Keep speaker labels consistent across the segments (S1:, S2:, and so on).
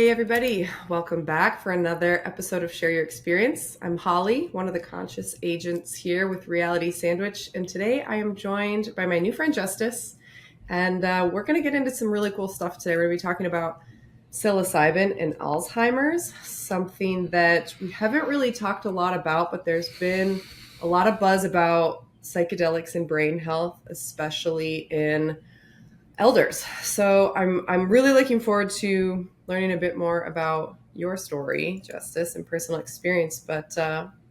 S1: Hey, everybody. Welcome back for another episode of Share Your Experience. I'm Holly, one of the conscious agents here with Reality Sandwich. And today I am joined by my new friend, Justice. And we're going to get into some really cool stuff today. We're going to be talking about psilocybin and Alzheimer's, something that we haven't really talked a lot about, but there's been a lot of buzz about psychedelics and brain health, especially in elders. So I'm really looking forward to learning a bit more about your story, Justice, and personal experience. But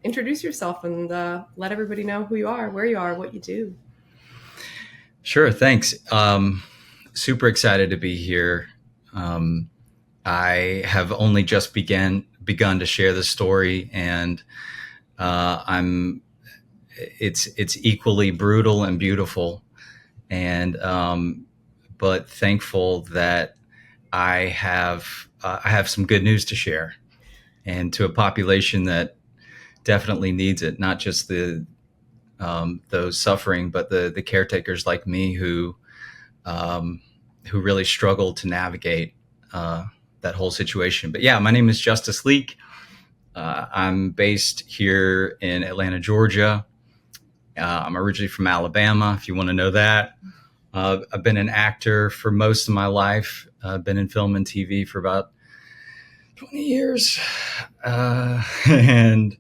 S1: introduce yourself and let everybody know who you are, where you are, what you do.
S2: Sure, thanks. Super excited to be here. I have only just begun to share the story, and it's equally brutal and beautiful, and but thankful that I have some good news to share, and to a population that definitely needs it. Not just those suffering, but the caretakers like me who really struggle to navigate that whole situation. But yeah, my name is Justice Leak. I'm based here in Atlanta, Georgia. I'm originally from Alabama, if you want to know that. I've been an actor for most of my life. I've been in film and TV for about 20 years, and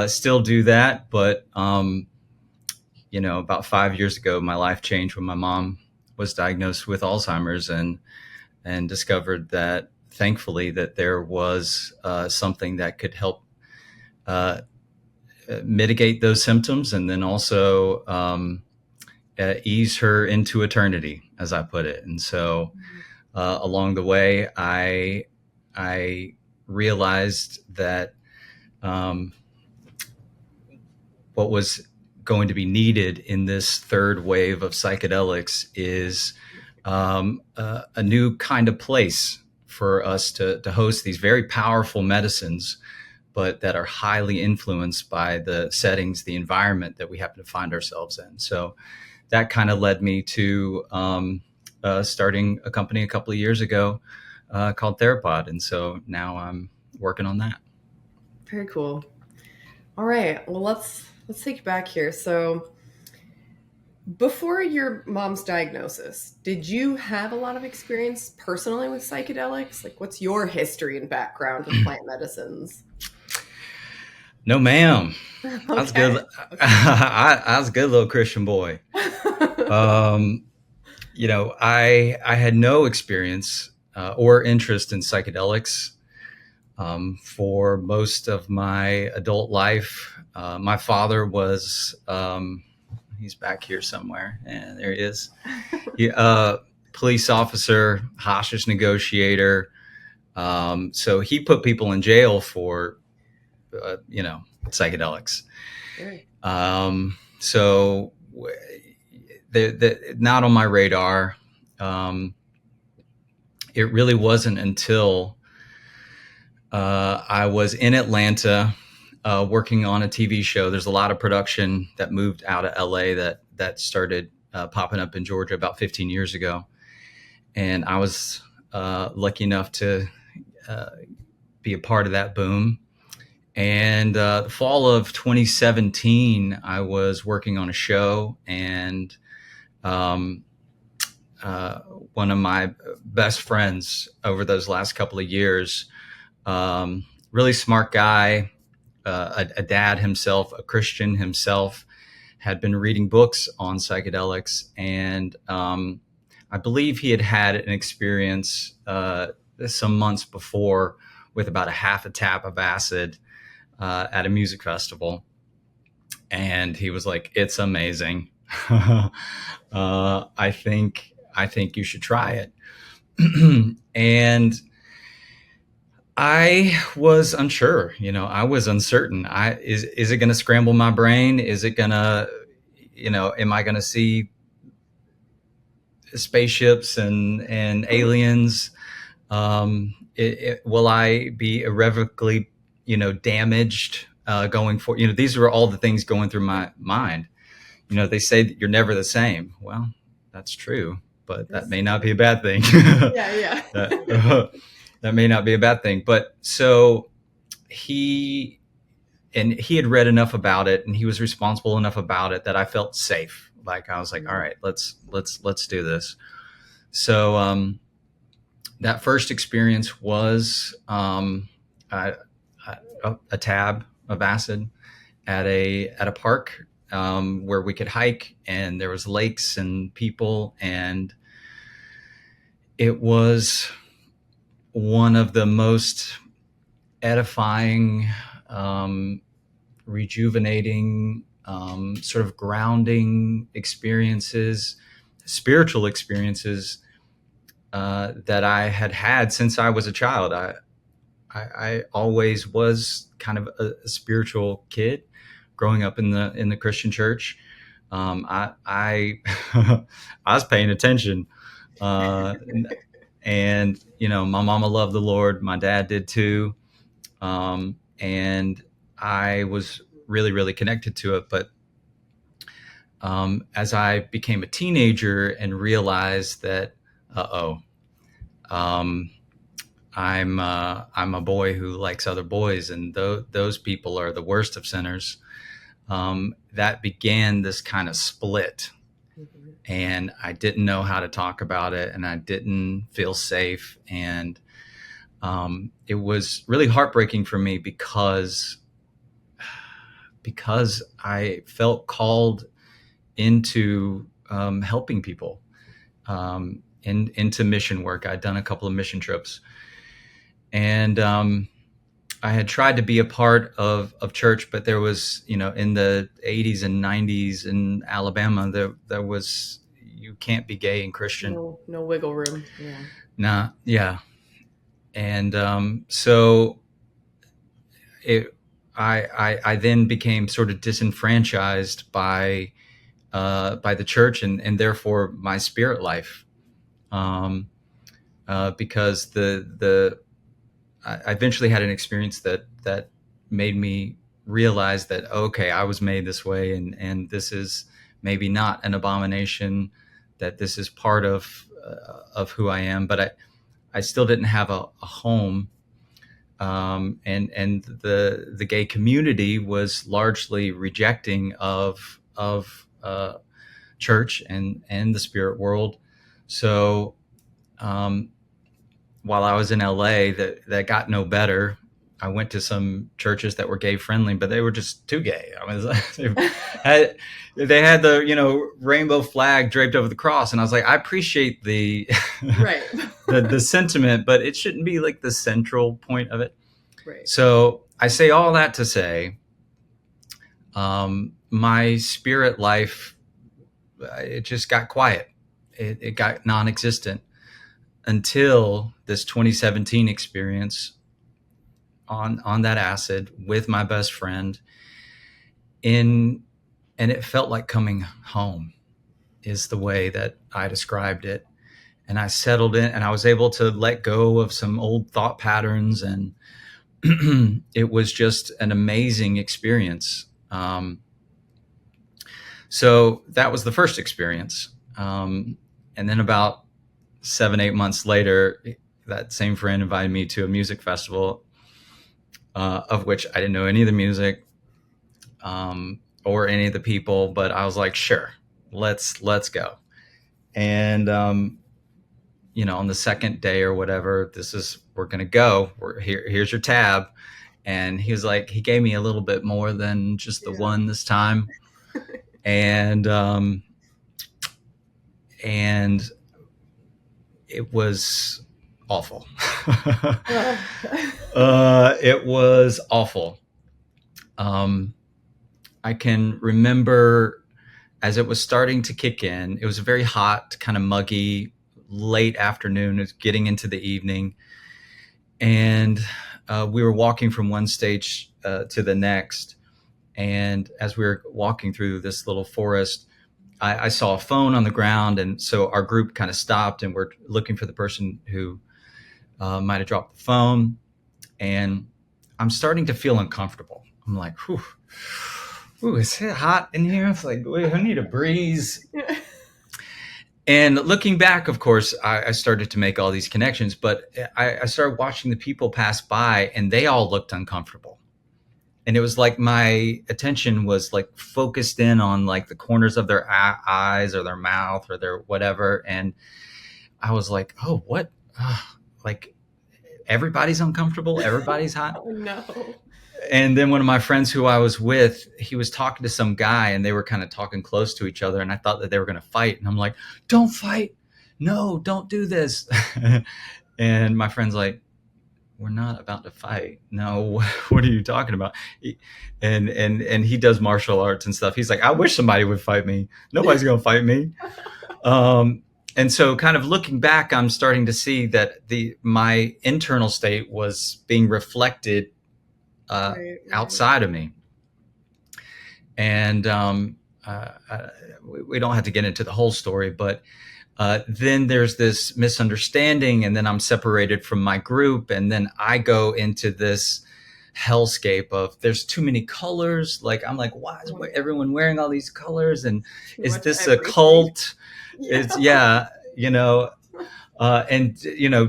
S2: still do that. But about 5 years ago, my life changed when my mom was diagnosed with Alzheimer's, and discovered that, thankfully, that there was something that could help mitigate those symptoms, and then also ease her into eternity, as I put it. And so along the way, I realized that what was going to be needed in this third wave of psychedelics is a new kind of place for us to host these very powerful medicines, but that are highly influenced by the settings, the environment that we happen to find ourselves in. So that kind of led me to starting a company a couple of years ago called Therapod. And so now I'm working on that.
S1: Very cool. All right. Well, let's take you back here. So before your mom's diagnosis, did you have a lot of experience personally with psychedelics? Like, what's your history and background with plant medicines?
S2: No, ma'am. I was good.
S1: Okay.
S2: I was a good little Christian boy. Um, I had no experience or interest in psychedelics for most of my adult life. My father was, he's back here somewhere, and there he is. Police officer, hostage negotiator. So he put people in jail for, psychedelics.
S1: Right.
S2: So not on my radar. It really wasn't until I was in Atlanta working on a TV show. There's a lot of production that moved out of LA that started popping up in Georgia about 15 years ago. And I was lucky enough to be a part of that boom. And the fall of 2017, I was working on a show, and one of my best friends over those last couple of years, really smart guy, a dad himself, a Christian himself, had been reading books on psychedelics. And I believe he had had an experience some months before with about a half a tap of acid at a music festival. And he was like, "It's amazing. I think you should try it." And I was unsure. I was uncertain. Is it going to scramble my brain? Is it going to, am I going to see spaceships and aliens? Will I be irrevocably, damaged going forward? These were all the things going through my mind. They say that you're never the same. Well, that's true, but that may not be a bad thing.
S1: Yeah.
S2: That, That may not be a bad thing. But so he he had read enough about it, and he was responsible enough about it that I felt safe. Like I was like, all right, let's do this. So that first experience was a, a tab of acid at a park where we could hike, and there was lakes and people, and it was one of the most edifying, rejuvenating, sort of grounding experiences, spiritual experiences that I had had since I was a child. I always was kind of a spiritual kid growing up in the Christian church. I I was paying attention, uh, and my mama loved the Lord. My dad did too, and I was really really connected to it. But as I became a teenager and realized that, um, I'm a boy who likes other boys, and those people are the worst of sinners. That began this kind of split, and I didn't know how to talk about it, and I didn't feel safe, and it was really heartbreaking for me because I felt called into helping people, into mission work. I'd done a couple of mission trips, and I had tried to be a part of church, but there was, in the 80s and 90s in Alabama, there was, you can't be gay and Christian.
S1: No wiggle room. Yeah.
S2: Nah, yeah. And so I then became sort of disenfranchised by the church, and therefore my spirit life, because I eventually had an experience that made me realize that, okay, I was made this way, and this is maybe not an abomination, that this is part of who I am. But I still didn't have a home, and the gay community was largely rejecting of church and the spirit world. So while I was in LA, that got no better. I went to some churches that were gay friendly, but they were just too gay. I mean, they had the rainbow flag draped over the cross, and I was like, I appreciate the
S1: Right.
S2: the sentiment, but it shouldn't be like the central point of it.
S1: Right.
S2: So I say all that to say, my spirit life, it just got quiet. It got non-existent until this 2017 experience on that acid with my best friend, and it felt like coming home, is the way that I described it. And I settled in, and I was able to let go of some old thought patterns, and it was just an amazing experience. So that was the first experience. And then about 7-8 months later, that same friend invited me to a music festival, of which I didn't know any of the music, or any of the people, but I was like, sure, let's go. And on the second day or whatever, we're gonna go. Here's your tab. And he was like, he gave me a little bit more than just the one this time, and it was awful. It was awful. I can remember as it was starting to kick in, it was a very hot, kind of muggy, late afternoon. It was getting into the evening. And we were walking from one stage to the next. And as we were walking through this little forest, I saw a phone on the ground. And so our group kind of stopped, and we're looking for the person who might have dropped the phone. And I'm starting to feel uncomfortable. I'm like, whew. Ooh, is it hot in here? It's like, wait, I need a breeze. And looking back, of course, I started to make all these connections, but I started watching the people pass by and they all looked uncomfortable. And it was like my attention was like focused in on like the corners of their eyes or their mouth or their whatever. And I was like, oh, what? Like everybody's uncomfortable. Everybody's hot.
S1: Oh no.
S2: And then one of my friends who I was with, he was talking to some guy and they were kind of talking close to each other. And I thought that they were going to fight. And I'm like, don't fight. No, don't do this. And my friend's like, we're not about to fight. No, what are you talking about? And he does martial arts and stuff. He's like, I wish somebody would fight me. Nobody's going to fight me. And so kind of looking back, I'm starting to see that my internal state was being reflected
S1: Right, right.
S2: outside of me. And we don't have to get into the whole story, but then there's this misunderstanding, and then I'm separated from my group, and then I go into this hellscape of there's too many colors. Like I'm like, why is
S1: Oh my God.
S2: everyone wearing all these colors? And
S1: Too
S2: is
S1: much
S2: this a
S1: everything.
S2: cult?
S1: Yeah.
S2: It's yeah, you know. And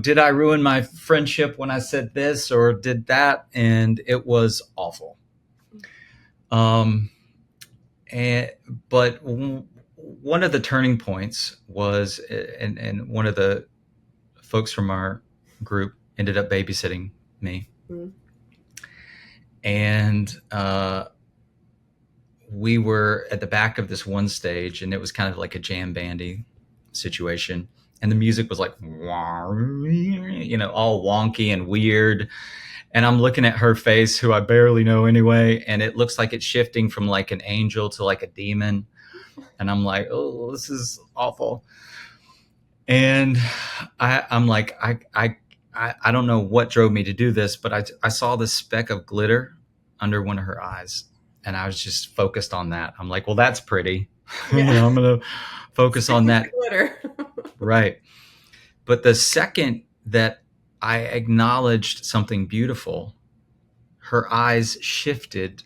S2: did I ruin my friendship when I said this or did that? And it was awful. Um, and but one of the turning points was, and one of the folks from our group ended up babysitting me,
S1: Mm.
S2: and we were at the back of this one stage, and it was kind of like a jam bandy situation, and the music was like, all wonky and weird. And I'm looking at her face, who I barely know anyway, and it looks like it's shifting from like an angel to like a demon. And I'm like, oh, this is awful. And I'm like, I don't know what drove me to do this, but I saw this speck of glitter under one of her eyes, and I was just focused on that. I'm like, well, that's pretty.
S1: Yeah.
S2: I'm gonna focus
S1: Stick
S2: on
S1: with
S2: that,
S1: the glitter.
S2: right? But the second that I acknowledged something beautiful, her eyes shifted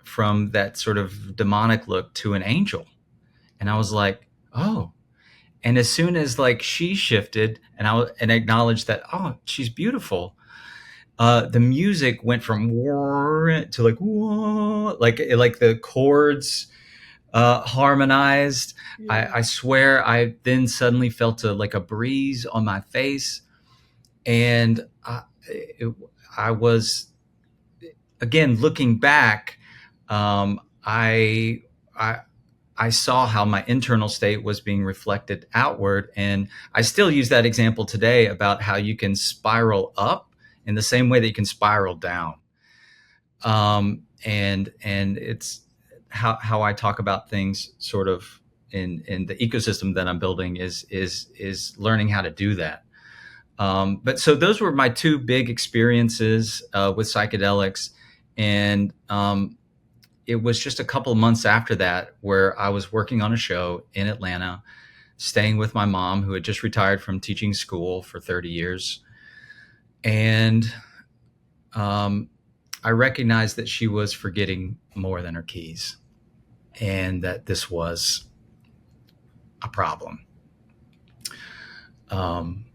S2: from that sort of demonic look to an angel. And I was like, oh. And as soon as like she shifted and acknowledged that, oh, she's beautiful, the music went from to like whoa, like the chords harmonized.
S1: Yeah.
S2: I swear I then suddenly felt like a breeze on my face, and I was, again, looking back, um, I, I I saw how my internal state was being reflected outward, and I still use that example today about how you can spiral up in the same way that you can spiral down. And it's how I talk about things sort of in the ecosystem that I'm building is learning how to do that. But so those were my two big experiences with psychedelics, and it was just a couple of months after that where I was working on a show in Atlanta, staying with my mom, who had just retired from teaching school for 30 years. And I recognized that she was forgetting more than her keys, and that this was a problem. Um,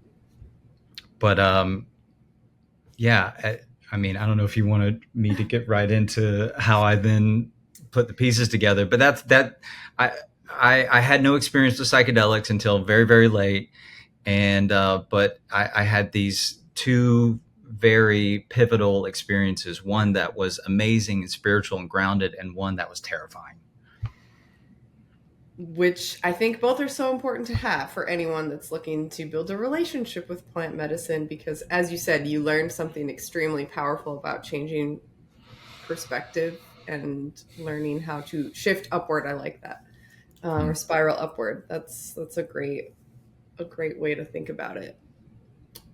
S2: but yeah, I mean, I don't know if you wanted me to get right into how I then put the pieces together, but I, I had no experience with psychedelics until very, very late. And, but I had these two very pivotal experiences, one that was amazing and spiritual and grounded, and one that was terrifying.
S1: Which I think both are so important to have for anyone that's looking to build a relationship with plant medicine, because as you said, you learned something extremely powerful about changing perspective and learning how to shift upward. I like that. Or
S2: Mm.
S1: spiral upward. That's a great way to think about it,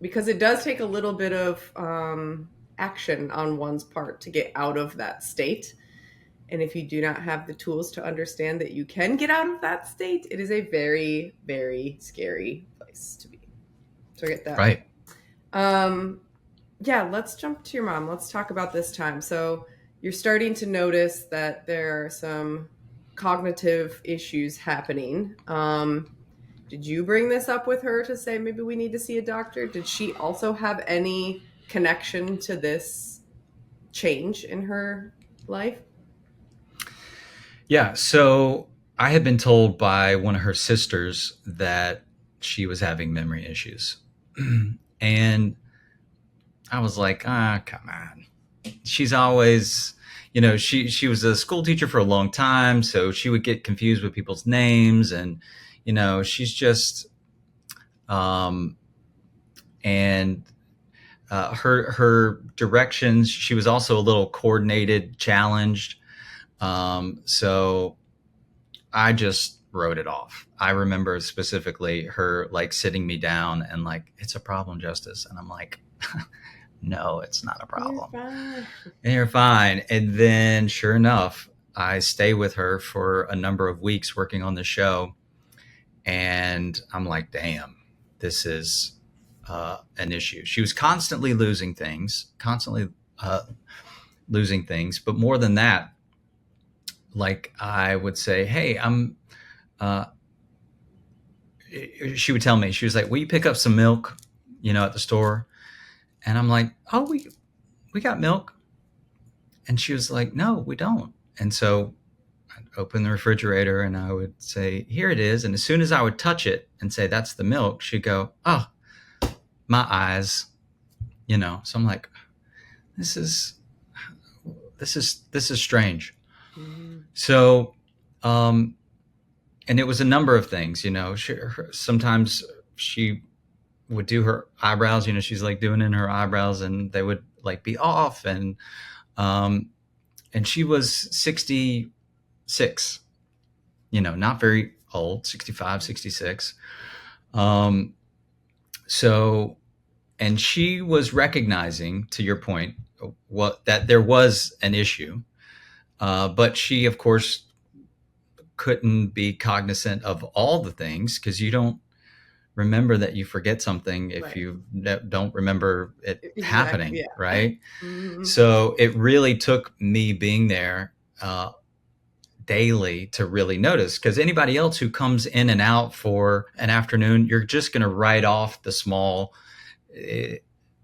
S1: because it does take a little bit of action on one's part to get out of that state. And if you do not have the tools to understand that you can get out of that state, it is a very, very scary place to be. So I get that.
S2: Right.
S1: Um, yeah, let's jump to your mom. Let's talk about this time. So you're starting to notice that there are some cognitive issues happening. Did you bring this up with her to say maybe we need to see a doctor? Did she also have any connection to this change in her life?
S2: Yeah. So I had been told by one of her sisters that she was having memory issues. And I was like, come on. She's always, she was a school teacher for a long time, so she would get confused with people's names, and she's just um and her directions. She was also a little coordinated, challenged. So I just wrote it off. I remember specifically her like sitting me down and like, it's a problem, Justice. And I'm like, no, it's not a
S1: You're
S2: problem.
S1: fine.
S2: And you're fine. And then sure enough, I stay with her for a number of weeks working on the show. And I'm like, damn, this is an issue. She was constantly losing things, But more than that, like I would say, hey, uh, she would tell me, she was like, will you pick up some milk, at the store? And I'm like, oh, we got milk. And she was like, no, we don't. And so I'd open the refrigerator and I would say, here it is. And as soon as I would touch it and say, that's the milk, she'd go, oh, my eyes, So I'm like, this is strange.
S1: Mm-hmm.
S2: So, and it was a number of things, sometimes she would do her eyebrows, she's like doing in her eyebrows and they would like be off. Um, and she was 66, not very old, 65, 66. So, and she was recognizing, to your point, that there was an issue. But she, of course, couldn't be cognizant of all the things, because you don't remember that you forget something if
S1: Right.
S2: you don't remember it
S1: Exactly.
S2: happening,
S1: Yeah.
S2: right?
S1: Mm-hmm.
S2: So it really took me being there daily to really notice, because anybody else who comes in and out for an afternoon, you're just going to write off the small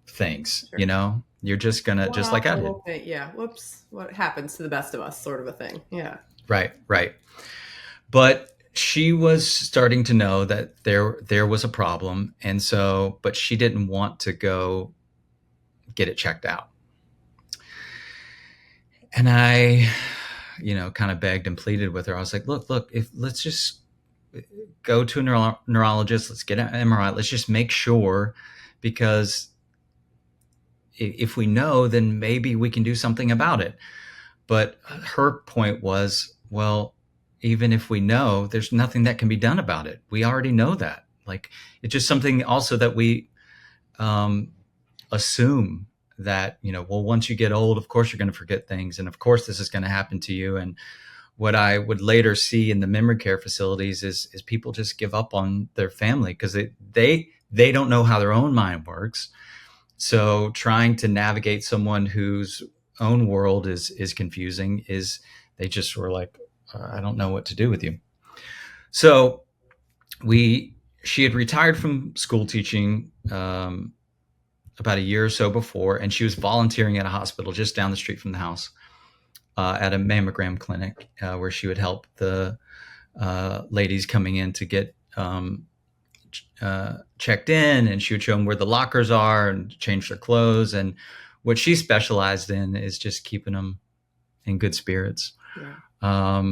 S2: things,
S1: Sure.
S2: You're just going to, just
S1: One-off
S2: like I did.
S1: little thing. Yeah. Whoops. What happens to the best of us, sort of a thing. Yeah.
S2: Right. But she was starting to know that there was a problem, and so, but she didn't want to go get it checked out. And I, kind of begged and pleaded with her. I was like, look, if let's just go to a neurologist, let's get an MRI, let's just make sure, because if we know, then maybe we can do something about it. But her point was, well, even if we know, there's nothing that can be done about it. We already know that. Like, it's just something also that we assume that, well, once you get old, of course you're going to forget things. And of course this is going to happen to you. And what I would later see in the memory care facilities is people just give up on their family because they don't know how their own mind works. So trying to navigate someone whose own world is confusing, is they just were like, I don't know what to do with you. So she had retired from school teaching about a year or so before, and she was volunteering at a hospital just down the street from the house, at a mammogram clinic, where she would help the ladies coming in to get checked in, and she would show them where the lockers are and change their clothes. And what she specialized in is just keeping them in good spirits.
S1: Yeah.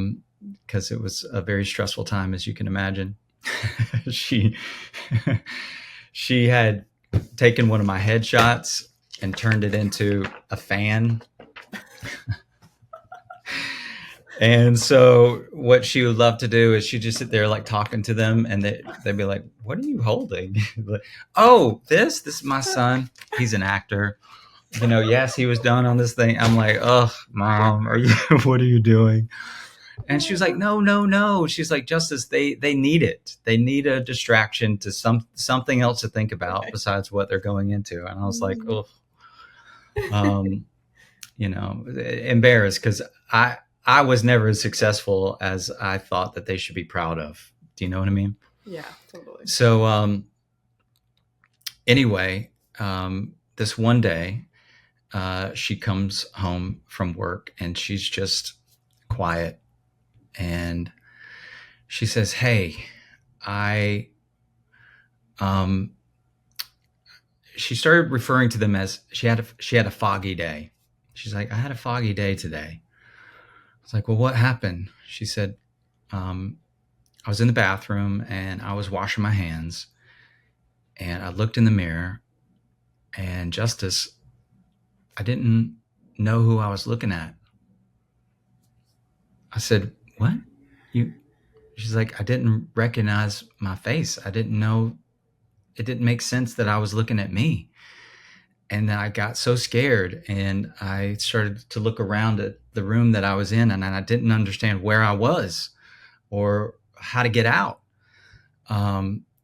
S2: Because it was a very stressful time, as you can imagine. she she had taken one of my headshots and turned it into a fan. And so what she would love to do is she'd just sit there like talking to them, and they'd be like, what are you holding? Like, oh, this is my son. He's an actor. Yes, he was done on this thing. I'm like, oh, Mom, what are you doing? And she was like, no. She's like, Justice, they need it. They need a distraction to something else to think about besides what they're going into. And I was like, oh, embarrassed, because I was never as successful as I thought that they should be proud of. Do you know what I mean?
S1: Yeah, totally.
S2: So anyway, this one day, she comes home from work and she's just quiet, and she says, "Hey, I." Um, she started referring to them as she had a foggy day. She's like, "I had a foggy day today." I was like, "Well, what happened?" She said, um, "I was in the bathroom and I was washing my hands, and I looked in the mirror, and Justice, I didn't know who I was looking at." I said, "What? You?" She's like, "I didn't recognize my face. I didn't know. It didn't make sense that I was looking at me." And then I got so scared and I started to look around at the room that I was in, and I didn't understand where I was or how to get out.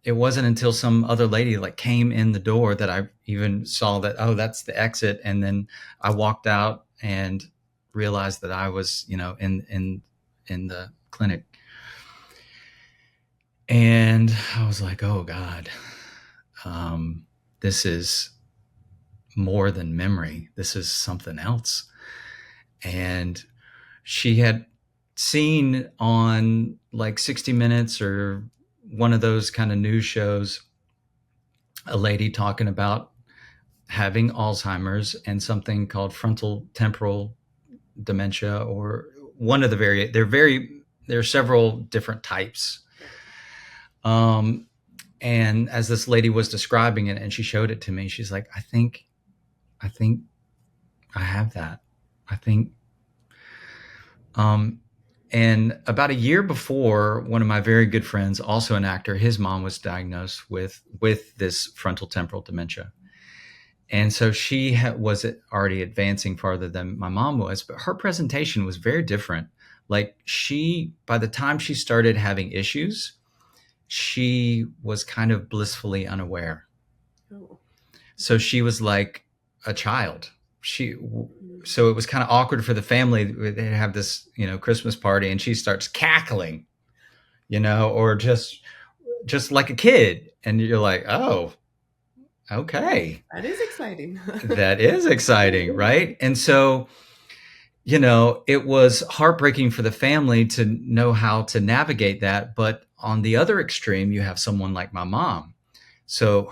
S2: It wasn't until some other lady like came in the door that I even saw that, oh, that's the exit. And then I walked out and realized that I was, in the clinic. And I was like, oh God, this is more than memory. This is something else. And she had seen on like 60 Minutes or one of those kind of news shows a lady talking about having Alzheimer's and something called frontal temporal dementia, or one of the there are several different types. And as this lady was describing it and she showed it to me, she's like, I think I have that. I think, and about a year before, one of my very good friends, also an actor, his mom was diagnosed with this frontal temporal dementia. And so she was already advancing farther than my mom was, but her presentation was very different. Like by the time she started having issues, she was kind of blissfully unaware.
S1: Oh.
S2: So she was like a child. So it was kind of awkward for the family. They have this, Christmas party, and she starts cackling, or just like a kid, and you're like, oh, okay,
S1: That is exciting.
S2: that is exciting, right? And so, it was heartbreaking for the family to know how to navigate that. But on the other extreme, you have someone like my mom. So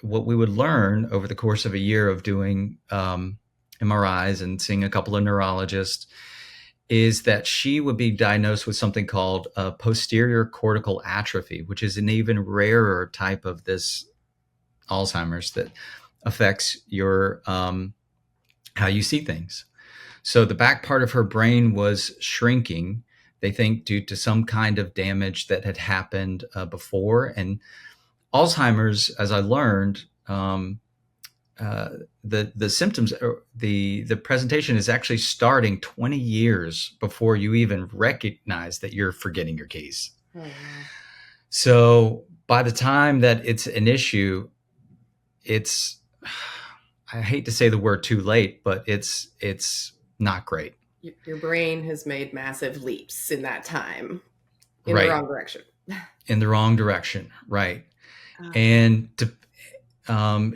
S2: what we would learn over the course of a year of doing MRIs and seeing a couple of neurologists is that she would be diagnosed with something called posterior cortical atrophy, which is an even rarer type of this Alzheimer's that affects your how you see things. So the back part of her brain was shrinking, they think, due to some kind of damage that had happened before. And Alzheimer's, as I learned, the symptoms, the presentation is actually starting 20 years before you even recognize that you're forgetting your keys. Oh, wow. So by the time that it's an issue, I hate to say the word too late, but it's not great.
S1: Your brain has made massive leaps in that time in
S2: right.
S1: the wrong direction.
S2: In the wrong direction, right. And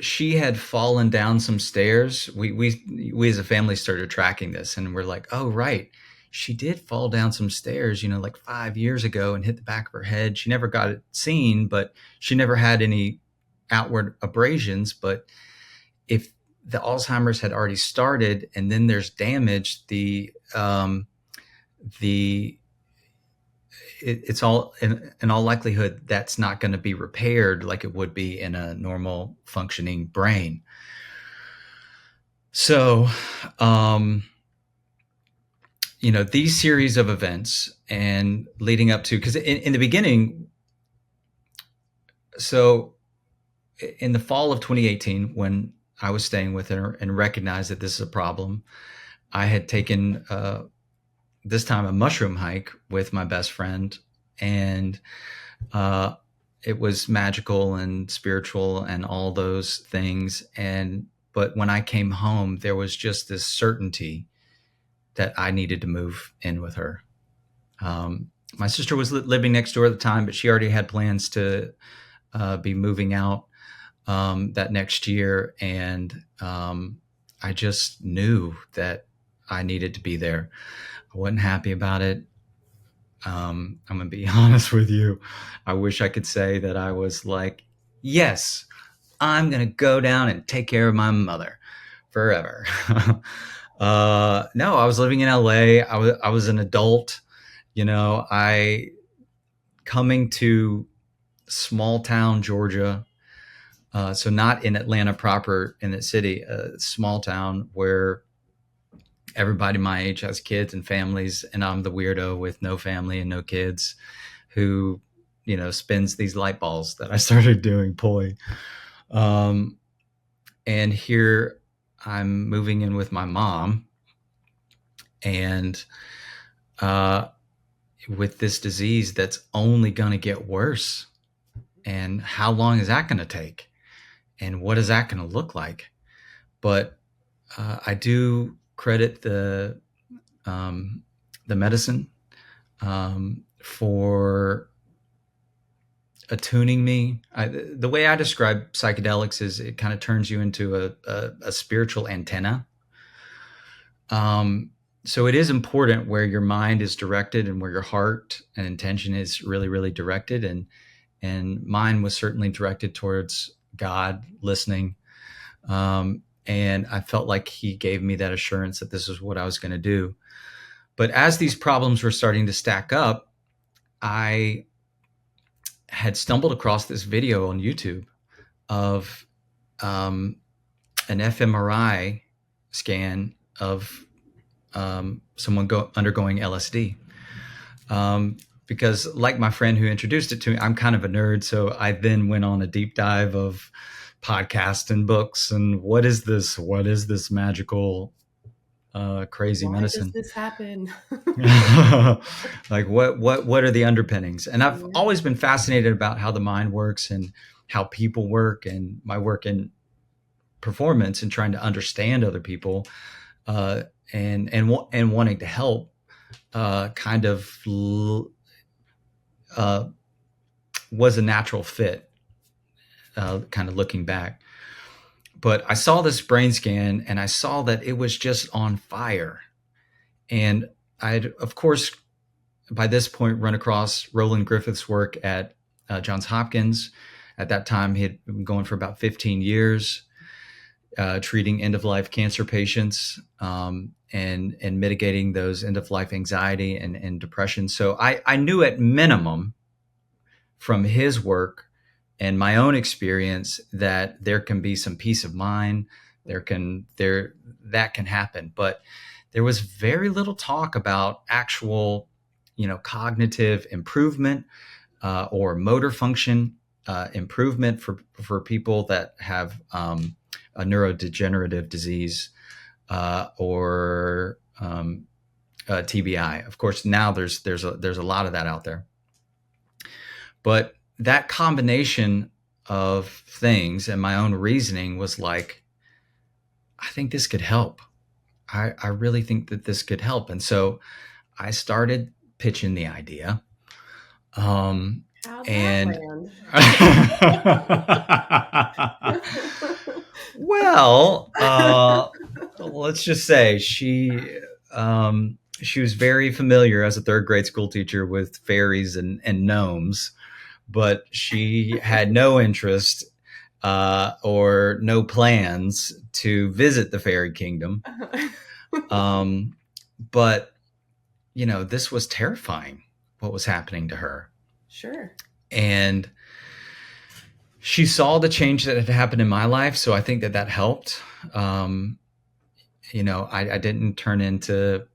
S2: she had fallen down some stairs. We as a family started tracking this, and we're like, oh, right. She did fall down some stairs, like 5 years ago, and hit the back of her head. She never got it seen, but she never had any outward abrasions. But if the Alzheimer's had already started and then there's damage, it's all in all likelihood that's not going to be repaired like it would be in a normal functioning brain. So, these series of events and leading up to, because in the beginning, so in the fall of 2018, when I was staying with her and recognized that this is a problem, I had taken this time a mushroom hike with my best friend, and it was magical and spiritual and all those things. But when I came home, there was just this certainty that I needed to move in with her. My sister was living next door at the time, but she already had plans to be moving out that next year. And I just knew that I needed to be there. I wasn't happy about it. I'm going to be honest with you. I wish I could say that I was like, yes, I'm going to go down and take care of my mother forever. No, I was living in LA. I was an adult. I coming to small town Georgia. So not in Atlanta proper in the city, a small town where everybody my age has kids and families, and I'm the weirdo with no family and no kids who, spins these light balls that I started doing pulling. And here I'm moving in with my mom, and with this disease that's only going to get worse. And how long is that going to take? And what is that going to look like? But I do credit the medicine for attuning me. The way I describe psychedelics is it kind of turns you into a spiritual antenna. So it is important where your mind is directed and where your heart and intention is really, really directed. And mine was certainly directed towards God, listening. And I felt like he gave me that assurance that this is what I was going to do. But as these problems were starting to stack up, I had stumbled across this video on YouTube of an fMRI scan of someone undergoing LSD. Because like my friend who introduced it to me, I'm kind of a nerd. So I then went on a deep dive of podcasts and books and what is this magical crazy
S1: Why does
S2: medicine?
S1: this happen?
S2: Like what are the underpinnings? And I've always been fascinated about how the mind works and how people work, and my work in performance and trying to understand other people, and wanting to help, kind of was a natural fit, kind of looking back. But I saw this brain scan and I saw that it was just on fire. And I'd, of course, by this point, run across Roland Griffith's work at Johns Hopkins. At that time, he had been going for about 15 years, treating end-of-life cancer patients, and mitigating those end-of-life anxiety and depression. So I knew at minimum from his work and my own experience that there can be some peace of mind. That can happen. But there was very little talk about actual, cognitive improvement, or motor function improvement for people that have a neurodegenerative disease, or TBI. Of course, now there's a lot of that out there. But that combination of things and my own reasoning was like, I think this could help. I really think that this could help. And so I started pitching the idea.
S1: How'd
S2: And
S1: that land?
S2: well, let's just say she was very familiar as a third grade school teacher with fairies and gnomes, but she had no interest, or no plans to visit the fairy kingdom. But this was terrifying, what was happening to her.
S1: Sure.
S2: And she saw the change that had happened in my life. So I think that helped. I didn't turn into,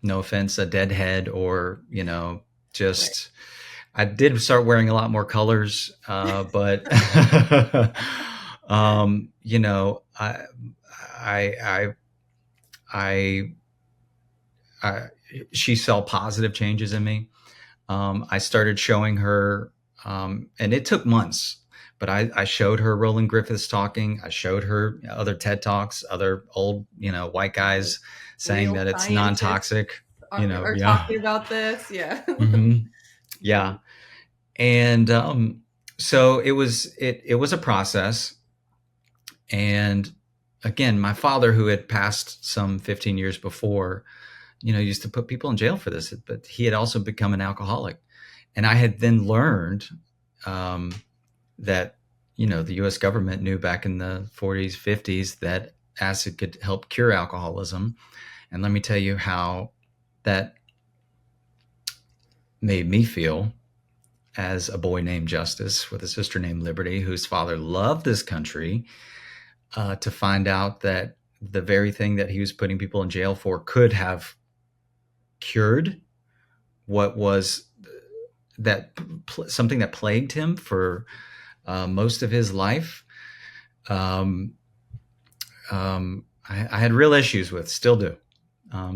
S2: no offense, a deadhead, or, just, right. I did start wearing a lot more colors, but, she saw positive changes in me. I started showing her, and it took months, but I showed her Roland Griffiths talking. I showed her other TED Talks, other old, white guys saying that it's non-toxic.
S1: are
S2: Yeah.
S1: talking about this. Yeah.
S2: Hmm. Yeah. And so it was a process. And again, my father, who had passed some 15 years before, used to put people in jail for this, but he had also become an alcoholic. And I had then learned um, that, the US government knew back in the 40s, 50s that acid could help cure alcoholism. And let me tell you how that made me feel as a boy named Justice with a sister named Liberty, whose father loved this country, to find out that the very thing that he was putting people in jail for could have cured what was that something that plagued him for most of his life. Um, I had real issues with, still do.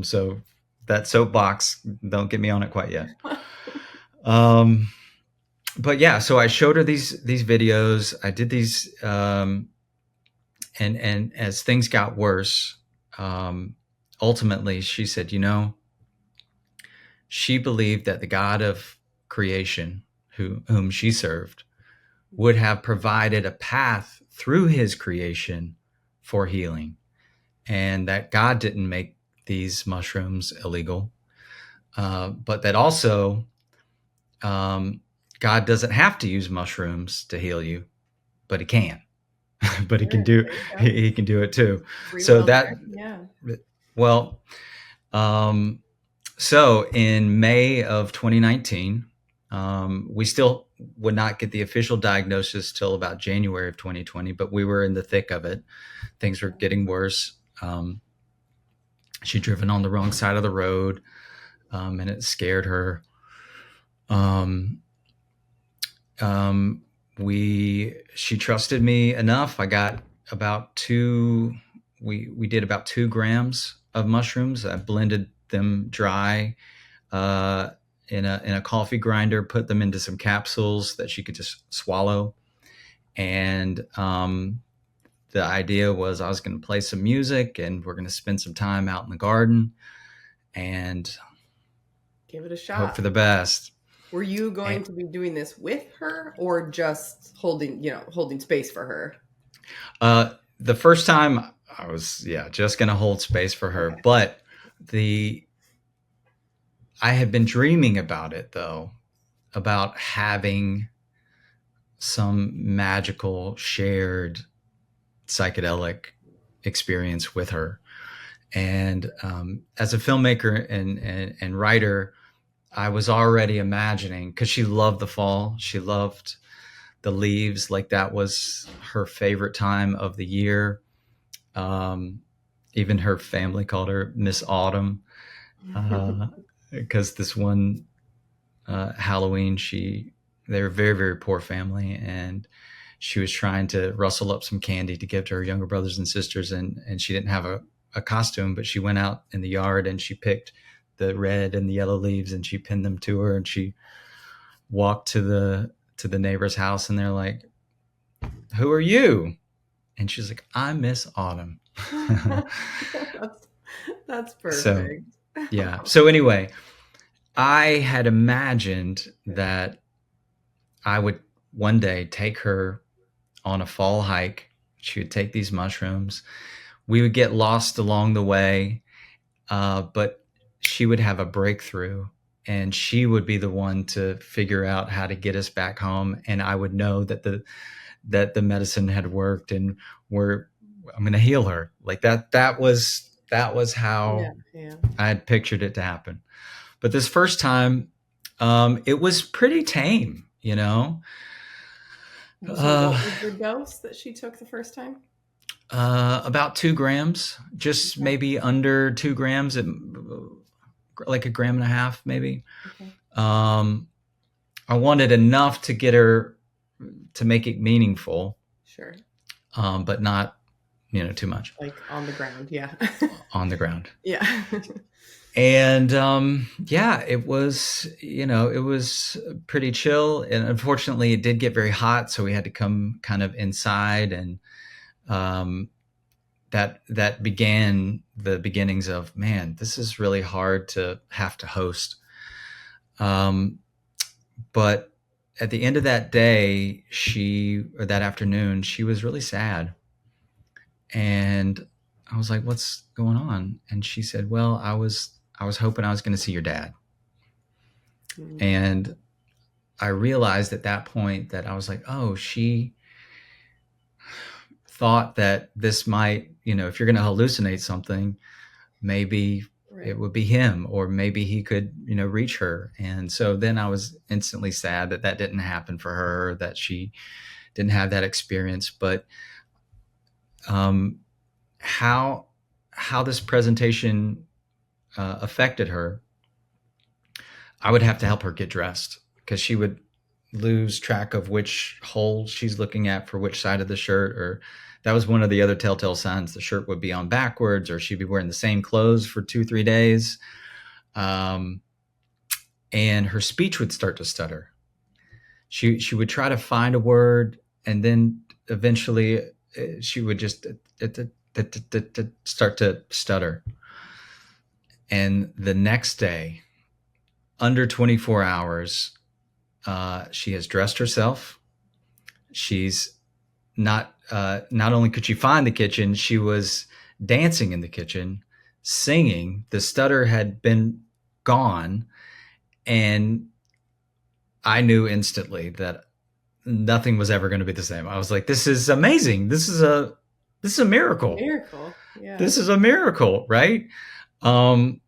S2: So that soapbox, don't get me on it quite yet. Um, but yeah, so I showed her these videos. I did these, and as things got worse, ultimately she said, she believed that the God of creation, whom she served, would have provided a path through his creation for healing, and that God didn't make these mushrooms illegal, but that also God doesn't have to use mushrooms to heal you, but he can. But he can
S1: Sure.
S2: do
S1: There you go.
S2: he can do it too.
S1: Free
S2: So
S1: will
S2: that
S1: there. Yeah.
S2: well, um, so in May of 2019, we still would not get the official diagnosis till about January of 2020, but we were in the thick of it. Things were getting worse. She'd driven on the wrong side of the road, and it scared her. Um, she trusted me enough. I got about we did about 2 grams of mushrooms. I blended them dry uh, in a coffee grinder, put them into some capsules that she could just swallow. And the idea was I was going to play some music and we're going to spend some time out in the garden and
S1: Give it a
S2: hope for
S1: shot.
S2: the best.
S1: Were you
S2: And,
S1: going to be doing this with her or just holding space for her?
S2: the first time I was, just going to hold space for her.
S1: Okay.
S2: But I had been dreaming about it, though, about having some magical shared psychedelic experience with her. And as a filmmaker and writer, I was already imagining, because she loved the fall. She loved the leaves. Like that was her favorite time of the year. Um, Even her family called her Miss Autumn, because this one Halloween, they're a very, very poor family, and she was trying to rustle up some candy to give to her younger brothers and sisters, and she didn't have a costume, but she went out in the yard and she picked the red and the yellow leaves and she pinned them to her, and she walked to the neighbor's house, and they're like, "Who are you?" And she's like, "I'm Miss Autumn."
S1: that's, that's
S2: So
S1: perfect.
S2: yeah. So anyway, I had imagined that I would one day take her on a fall hike. She would take these mushrooms. We would get lost along the way, but she would have a breakthrough, and she would be the one to figure out how to get us back home. And I would know that the medicine had worked, and I'm going to heal her. Like that. That was
S1: Yeah,
S2: how
S1: yeah.
S2: I had pictured it to happen. But this first time, it was pretty tame.
S1: So what
S2: Uh,
S1: was the dose that she took the first time?
S2: About 2 grams, just
S1: Okay.
S2: maybe under 2 grams, like a gram and a half, maybe.
S1: Okay.
S2: Um, I wanted enough to get her to make it meaningful,
S1: Sure.
S2: but not, too much
S1: Like on the ground. Yeah.
S2: on the ground.
S1: Yeah.
S2: And yeah, it was pretty chill. And unfortunately, it did get very hot, so we had to come kind of inside, and um, that began the beginnings of, man, this is really hard to have to host. But at the end of that day, or that afternoon, she was really sad. And I was like, what's going on? And she said, well, I was hoping I was going to see your dad.
S1: Mm.
S2: And I realized at that point that I was like, oh, she thought that this might, if you're going to hallucinate something, maybe
S1: Right.
S2: it would be him, or maybe he could, reach her. And so then I was instantly sad that that didn't happen for her, that she didn't have that experience. But um, how this presentation affected her, I would have to help her get dressed because she would lose track of which hole she's looking at for which side of the shirt. Or that was one of the other telltale signs. The shirt would be on backwards, or she'd be wearing the same clothes for 2-3 days. And her speech would start to stutter. She would try to find a word, and then eventually she would just start to stutter. And the next day, under 24 hours, she has dressed herself. She's not only could she find the kitchen, she was dancing in the kitchen, singing. The stutter had been gone, and I knew instantly that nothing was ever going to be the same. I was like, this is amazing. This is a miracle.
S1: Miracle. Yeah.
S2: This is a miracle, right? Um,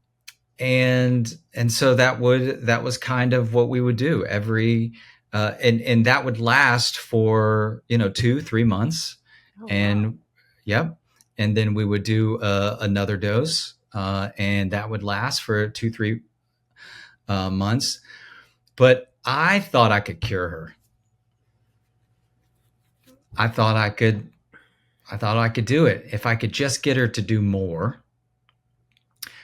S2: and so that was kind of what we would do every and that would last for 2-3 months.
S1: Oh, wow.
S2: And yep. And then we would do another dose, and that would last for 2-3 months. But I thought I could cure her. I thought I could do it if I could just get her to do more,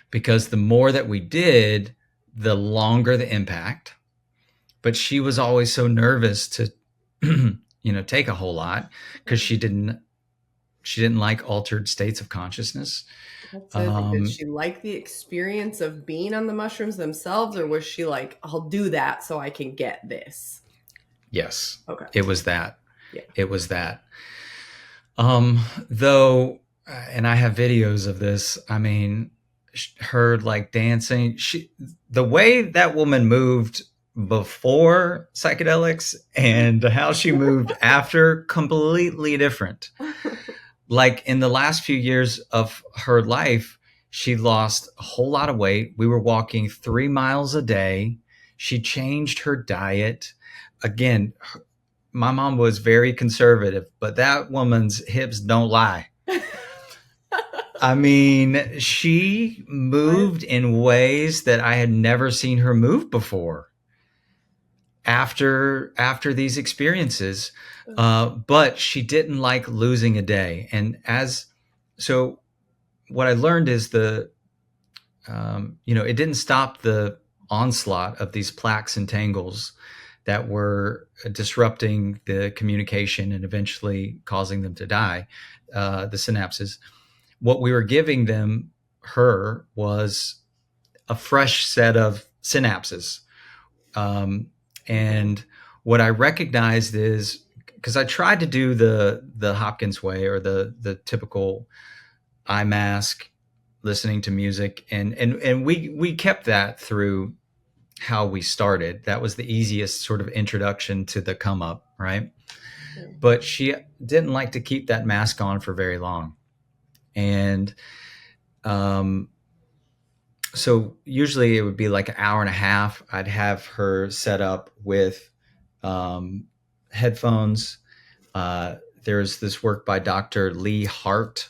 S2: because the more that we did, the longer the impact. But she was always so nervous to take a whole lot, because she didn't like altered states of consciousness.
S1: That's it. Did she like the experience of being on the mushrooms themselves, or was she like, I'll do that so I can get this?
S2: Yes.
S1: Okay.
S2: It was that.
S1: Yeah.
S2: It was that. Though, and I have videos of this, I mean, her like dancing, the way that woman moved before psychedelics and how she moved after, completely different. Like in the last few years of her life, she lost a whole lot of weight. We were walking 3 miles a day. She changed her diet. Again, my mom was very conservative, but that woman's hips don't lie. I mean, she moved in ways that I had never seen her move before after these experiences. But she didn't like losing a day. And so what I learned is it didn't stop the onslaught of these plaques and tangles that were disrupting the communication and eventually causing them to die, the synapses. What we were giving her was a fresh set of synapses. And what I recognized is, because I tried to do the Hopkins way, or the typical eye mask, listening to music, and we kept that through how we started. That was the easiest sort of introduction to the come up, right?
S1: Sure.
S2: But she didn't like to keep that mask on for very long. And so usually it would be like an hour and a half. I'd have her set up with headphones. There's this work by Dr. Lee Hart,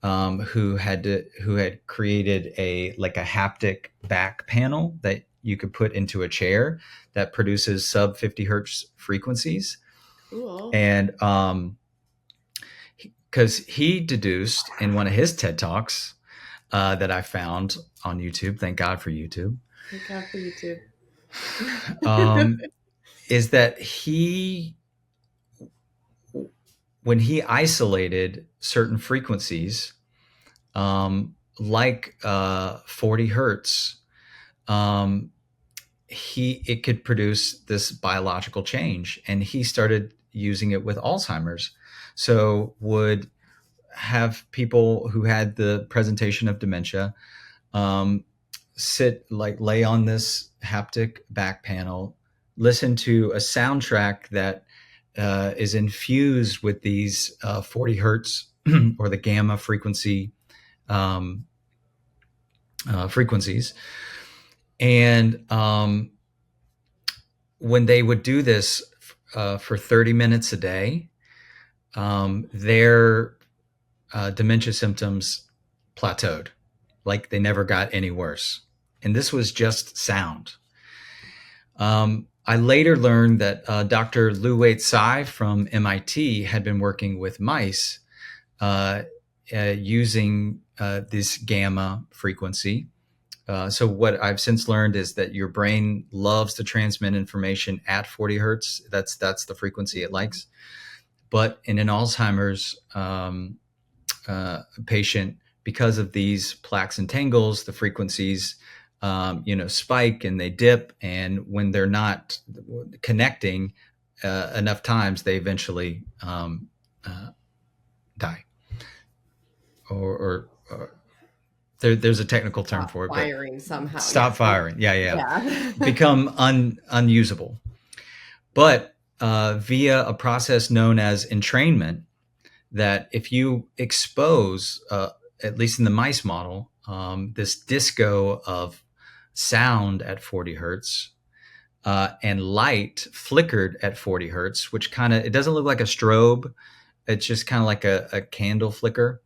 S2: who had created a haptic back panel that you could put into a chair that produces sub 50 hertz frequencies.
S1: Cool.
S2: And because he deduced in one of his TED Talks that I found on YouTube, thank God for YouTube.
S1: Thank God for YouTube.
S2: Is that he when he isolated certain frequencies, like 40 hertz, um, it could produce this biological change, and he started using it with Alzheimer's. So would have people who had the presentation of dementia um, lay on this haptic back panel, listen to a soundtrack that is infused with these 40 hertz or the gamma um, frequencies. And when they would do this for 30 minutes a day, their dementia symptoms plateaued, like they never got any worse. And this was just sound. I later learned that Dr. Lu Wei Tsai from MIT had been working with mice using this gamma frequency. So what I've since learned is that your brain loves to transmit information at 40 hertz. That's the frequency it likes. But in an Alzheimer's patient, because of these plaques and tangles, the frequencies spike and they dip, and when they're not connecting enough times, they eventually die. Or there's a technical term for it, but
S1: firing somehow.
S2: Stop firing.
S1: Yeah.
S2: Become unusable. But via a process known as entrainment, that if you expose, at least in the mice model, this disco of sound at 40 hertz and light flickered at 40 hertz, which it doesn't look like a strobe. It's just kind of like a candle flicker.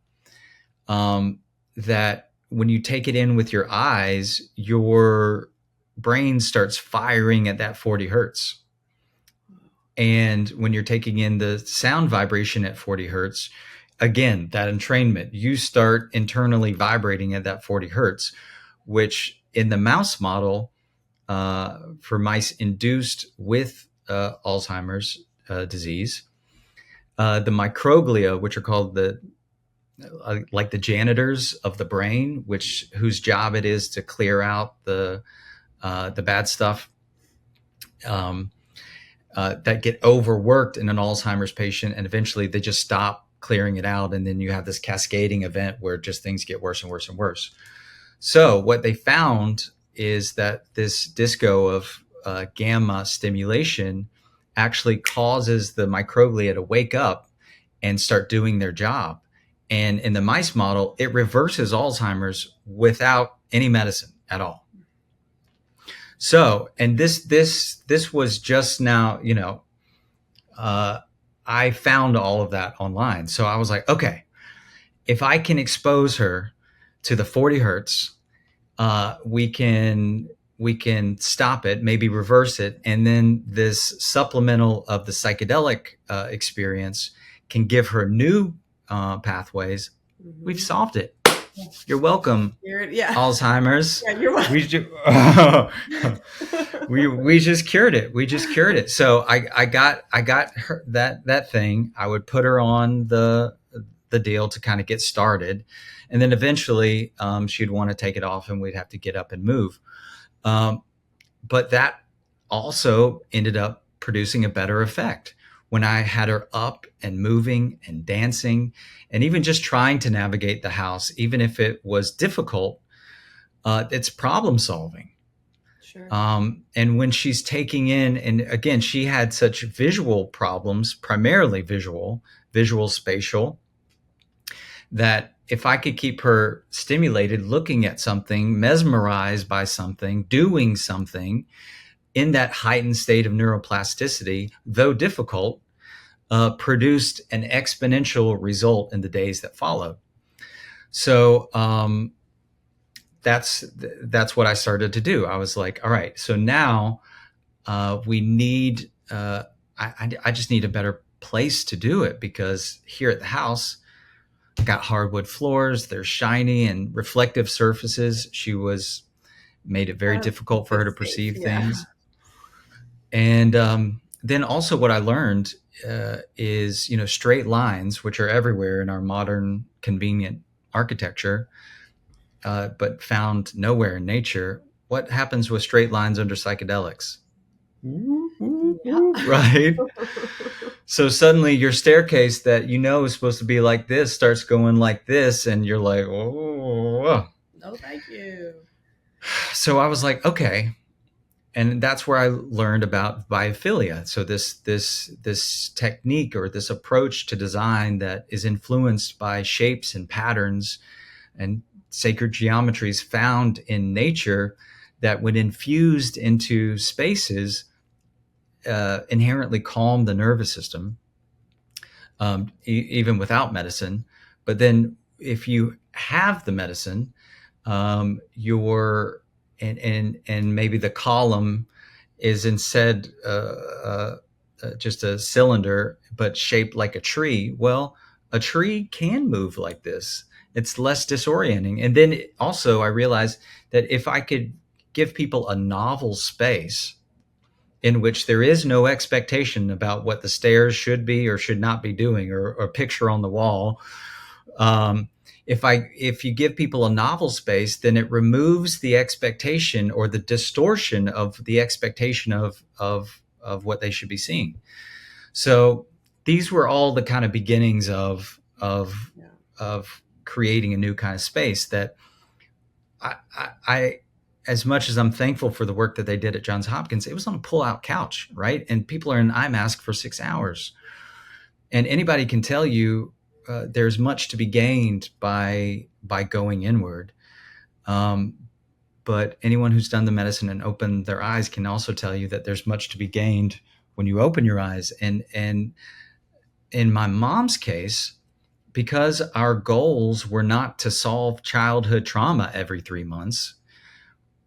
S2: That when you take it in with your eyes, your brain starts firing at that 40 hertz. And when you're taking in the sound vibration at 40 hertz, again, that entrainment, you start internally vibrating at that 40 hertz, which in the mouse model, for mice induced with Alzheimer's disease, the microglia, which are called like the janitors of the brain, whose job it is to clear out the bad stuff, that get overworked in an Alzheimer's patient, and eventually they just stop clearing it out, and then you have this cascading event where just things get worse and worse and worse. So what they found is that this disco of gamma stimulation actually causes the microglia to wake up and start doing their job. And in the mice model, it reverses Alzheimer's without any medicine at all. So, and this was just now, I found all of that online. So I was like, okay, if I can expose her to the 40 hertz, we can stop it, maybe reverse it, and then this supplemental of the psychedelic experience can give her new pathways. Mm-hmm. We've solved it. You're welcome. Alzheimer's.
S1: Yeah, you're welcome.
S2: We just cured it. We just cured it. So I got her that thing. I would put her on the deal to kind of get started, and then eventually she'd want to take it off, and we'd have to get up and move. But that also ended up producing a better effect when I had her up and moving and dancing, and even just trying to navigate the house, even if it was difficult. It's problem solving.
S1: Sure.
S2: And when she's taking in, and again, she had such visual problems, primarily visual spatial, that if I could keep her stimulated, looking at something, mesmerized by something, doing something in that heightened state of neuroplasticity, though difficult, produced an exponential result in the days that followed. So that's what I started to do. I was like, all right, so now we need, I just need a better place to do it, because here at the house, I got hardwood floors, they're shiny and reflective surfaces. She made it very difficult for her to perceive things. And then also what I learned is, straight lines, which are everywhere in our modern convenient architecture, but found nowhere in nature. What happens with straight lines under psychedelics?
S1: Yeah.
S2: Right? So suddenly your staircase that is supposed to be like this starts going like this, and you're like, oh.
S1: No, thank you.
S2: So I was like, okay. And that's where I learned about biophilia. So this technique or this approach to design that is influenced by shapes and patterns and sacred geometries found in nature that, when infused into spaces, inherently calm the nervous system, even without medicine. But then, if you have the medicine, your and maybe the column is instead just a cylinder, but shaped like a tree. Well, a tree can move like this. It's less disorienting. And then also, I realized that if I could give people a novel space in which there is no expectation about what the stairs should be or should not be doing, or a picture on the wall, um, if you give people a novel space, then it removes the expectation or the distortion of the expectation of what they should be seeing. So these were all the kind of beginnings
S1: Yeah.
S2: of creating a new kind of space that I as much as I'm thankful for the work that they did at Johns Hopkins, it was on a pull-out couch, right? And people are in eye mask for 6 hours, and anybody can tell you there's much to be gained by going inward. Um, but anyone who's done the medicine and opened their eyes can also tell you that there's much to be gained when you open your eyes. And in my mom's case, because our goals were not to solve childhood trauma every 3 months,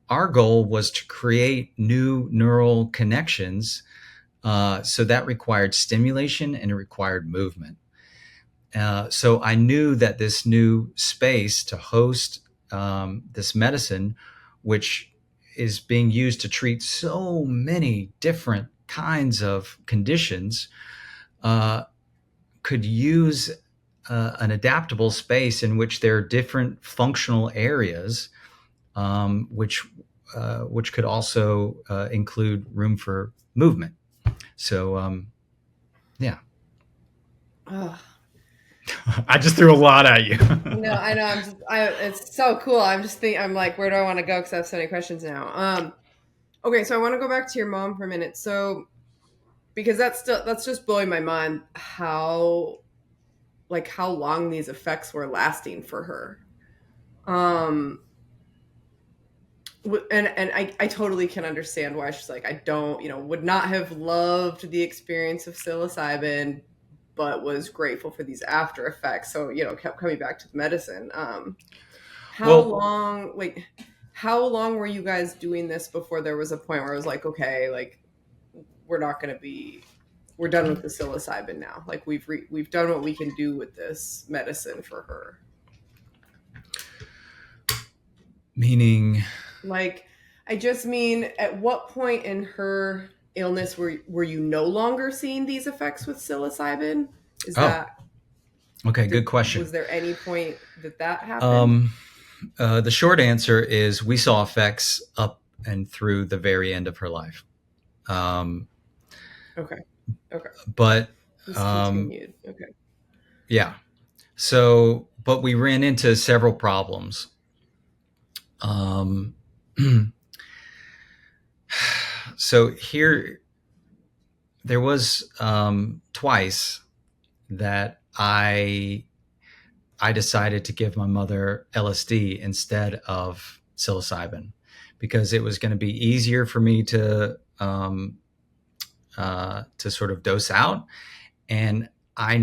S2: our goal was to create new neural connections. So that required stimulation and it required movement. So I knew that this new space to host this medicine, which is being used to treat so many different kinds of conditions, uh, could use an adaptable space in which there are different functional areas, which could also include room for movement. So yeah,
S1: Ugh.
S2: I just threw a lot at you.
S1: No, I know. It's so cool. I'm like, where do I want to go? Because I have so many questions now. Okay, so I want to go back to your mom for a minute. So, because that's just blowing my mind how long these effects were lasting for her. Um, and I totally can understand why she's like, I don't, would not have loved the experience of psilocybin, but was grateful for these after effects. So, kept coming back to the medicine. How
S2: Well,
S1: long, like, how long were you guys doing this before there was a point where it was like, okay, like, we're not going to be, we're done with the psilocybin now. Like, we've done what we can do with this medicine for her.
S2: meaning,
S1: Like, I just mean, at what point in her illness were you no longer seeing these effects with psilocybin? Is
S2: oh,
S1: that
S2: okay, good question.
S1: was there any point that happened?
S2: Um, the short answer is we saw effects up and through the very end of her life. Um,
S1: Okay. Okay.
S2: but
S1: This
S2: um,
S1: continued. Okay.
S2: yeah, so, but we ran into several problems. Um, so here, there was twice that I decided to give my mother LSD instead of psilocybin because it was going to be easier for me to sort of dose out, and I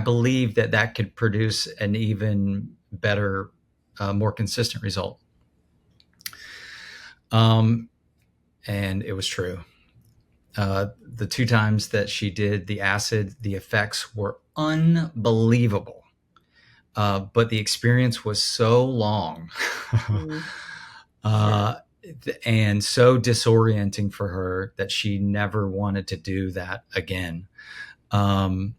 S2: believed that that could produce an even better, more consistent result. Um, and it was true. The two times that she did the acid, the effects were unbelievable. But the experience was so long.
S1: Mm,
S2: uh,
S1: sure.
S2: and so disorienting for her that she never wanted to do that again. Um,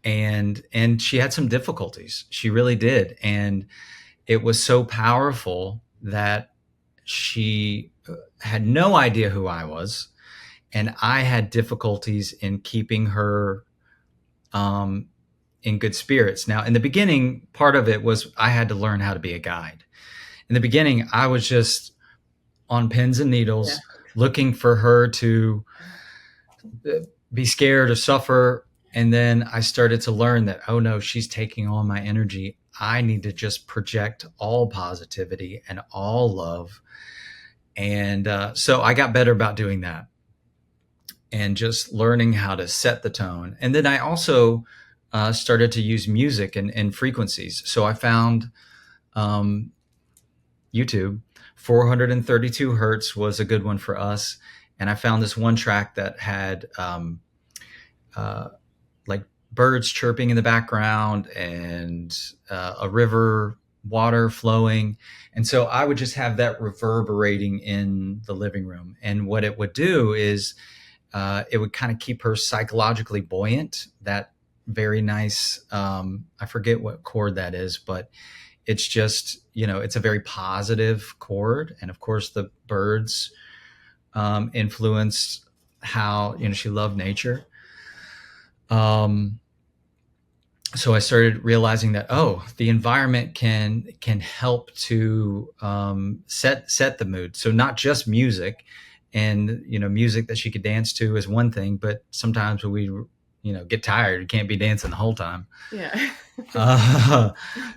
S2: and she had some difficulties. She really did, and it was so powerful that she had no idea who I was, and I had difficulties in keeping her um, in good spirits. Now, in the beginning, part of it was I had to learn how to be a guide. In the beginning, I was just on pins and
S1: Yeah.
S2: needles looking for her to be scared or suffer. And then I started to learn that, oh no, she's taking all my energy. I need to just project all positivity and all love. And so I got better about doing that and just learning how to set the tone. And then I also started to use music and frequencies. So I found um, YouTube. 432 hertz was a good one for us. And I found this one track that had uh, like birds chirping in the background and a river, water flowing. And so I would just have that reverberating in the living room. And what it would do is it would kind of keep her psychologically buoyant. That very nice, I forget what chord that is, but it's just, it's a very positive chord. And of course, the birds influenced how, she loved nature. So I started realizing that the environment can help to set the mood. So not just music, and music that she could dance to is one thing, but sometimes when we get tired, you can't be dancing the whole time.
S1: Yeah.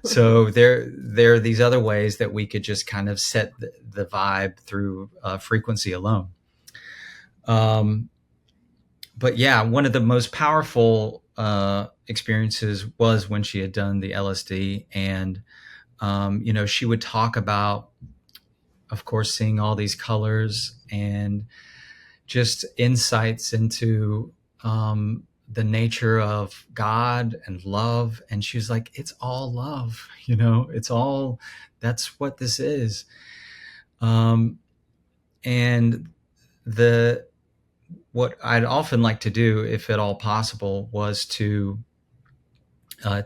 S2: So there are these other ways that we could just kind of set the vibe through frequency alone. But yeah, one of the most powerful experiences was when she had done the LSD, and she would talk about, of course, seeing all these colors and just insights into the nature of God and love. And she was like, "It's all love, it's all. That's what this is." And the what I'd often like to do, if at all possible, was to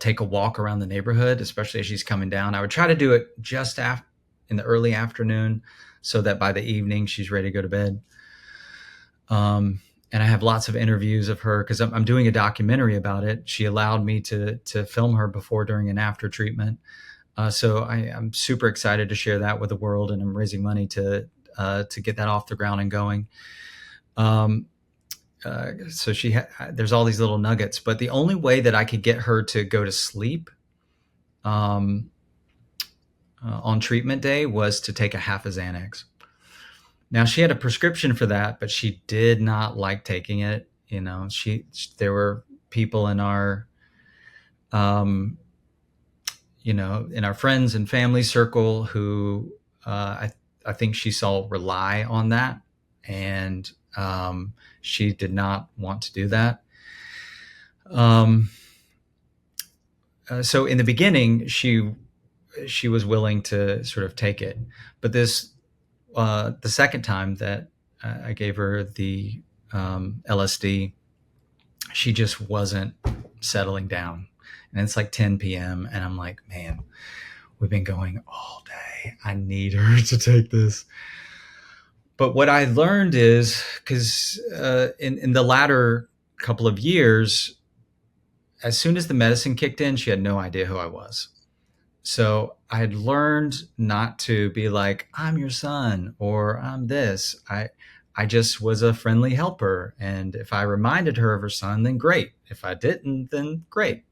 S2: take a walk around the neighborhood, especially as she's coming down. I would try to do it just in the early afternoon, so that by the evening she's ready to go to bed. And I have lots of interviews of her because I'm doing a documentary about it. She allowed me to film her before, during, and after treatment. So I'm super excited to share that with the world, and I'm raising money to get that off the ground and going. So there's all these little nuggets, but the only way that I could get her to go to sleep on treatment day was to take a half a Xanax. Now, she had a prescription for that, but she did not like taking it. There were people in our, in our friends and family circle who I think she saw rely on that, and she did not want to do that. So in the beginning, she was willing to sort of take it, but the second time that I gave her the LSD, she just wasn't settling down. And it's like 10 p.m. and I'm like, man, we've been going all day. I need her to take this. But what I learned is, because in the latter couple of years, as soon as the medicine kicked in, she had no idea who I was. So I had learned not to be like, I'm your son, or I'm this. I just was a friendly helper. And if I reminded her of her son, then great. If I didn't, then great.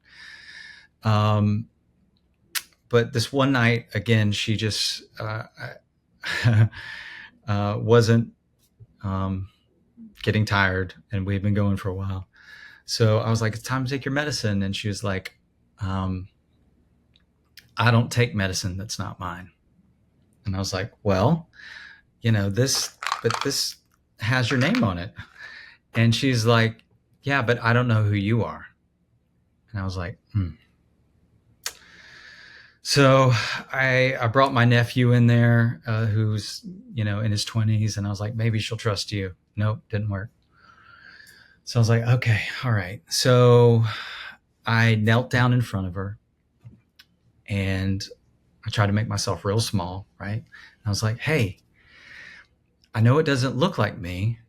S2: But this one night, again, she just wasn't getting tired, and we've been going for a while. So I was like, it's time to take your medicine. And she was like, I don't take medicine that's not mine. And I was like, well, this has your name on it. And she's like, yeah, but I don't know who you are. And I was like, So I brought my nephew in there, who's in his 20s, and I was like, maybe she'll trust you. Nope, didn't work. So I was like, okay, all right. So I knelt down in front of her, and I tried to make myself real small, right? And I was like, hey, I know it doesn't look like me,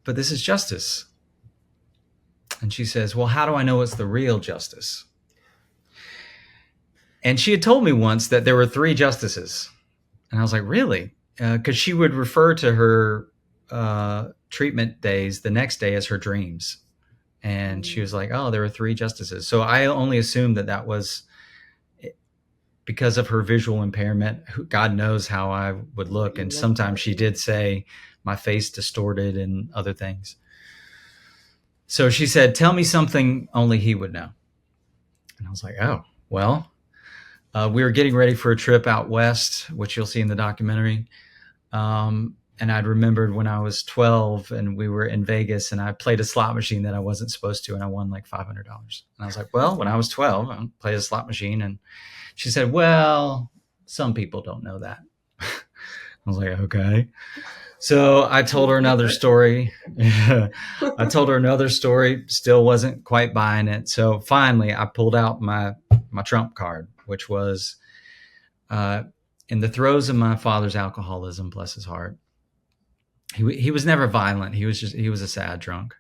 S2: but this is Justice. And she says, well, how do I know it's the real Justice? And she had told me once that there were three justices. And I was like, really? Because she would refer to her treatment days the next day as her dreams. And she was like, oh, there were three justices. So I only assumed that was because of her visual impairment. God knows how I would look. And sometimes she did say my face distorted and other things. So she said, tell me something only he would know. And I was like, oh, well, we were getting ready for a trip out west, which you'll see in the documentary. And I'd remembered when I was 12 and we were in Vegas and I played a slot machine that I wasn't supposed to, and I won like $500. And I was like, well, when I was 12, I played a slot machine. And she said, well, some people don't know that. I was like, okay. So I told her another story. Still wasn't quite buying it. So finally I pulled out my trump card, which was in the throes of my father's alcoholism, bless his heart. He was never violent. He was a sad drunk.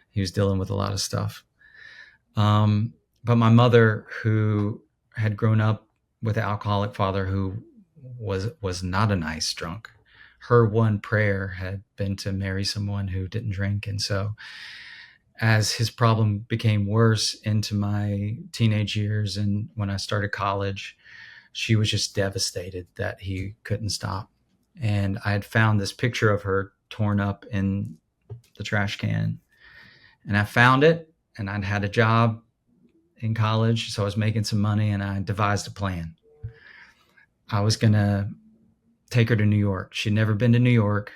S2: He was dealing with a lot of stuff. But my mother, who had grown up with an alcoholic father who was not a nice drunk, her one prayer had been to marry someone who didn't drink. And so as his problem became worse into my teenage years and when I started college, she was just devastated that he couldn't stop. And I had found this picture of her torn up in the trash can. And I found it, and I'd had a job in college, so I was making some money, and I devised a plan. I was going to take her to New York. She'd never been to New York.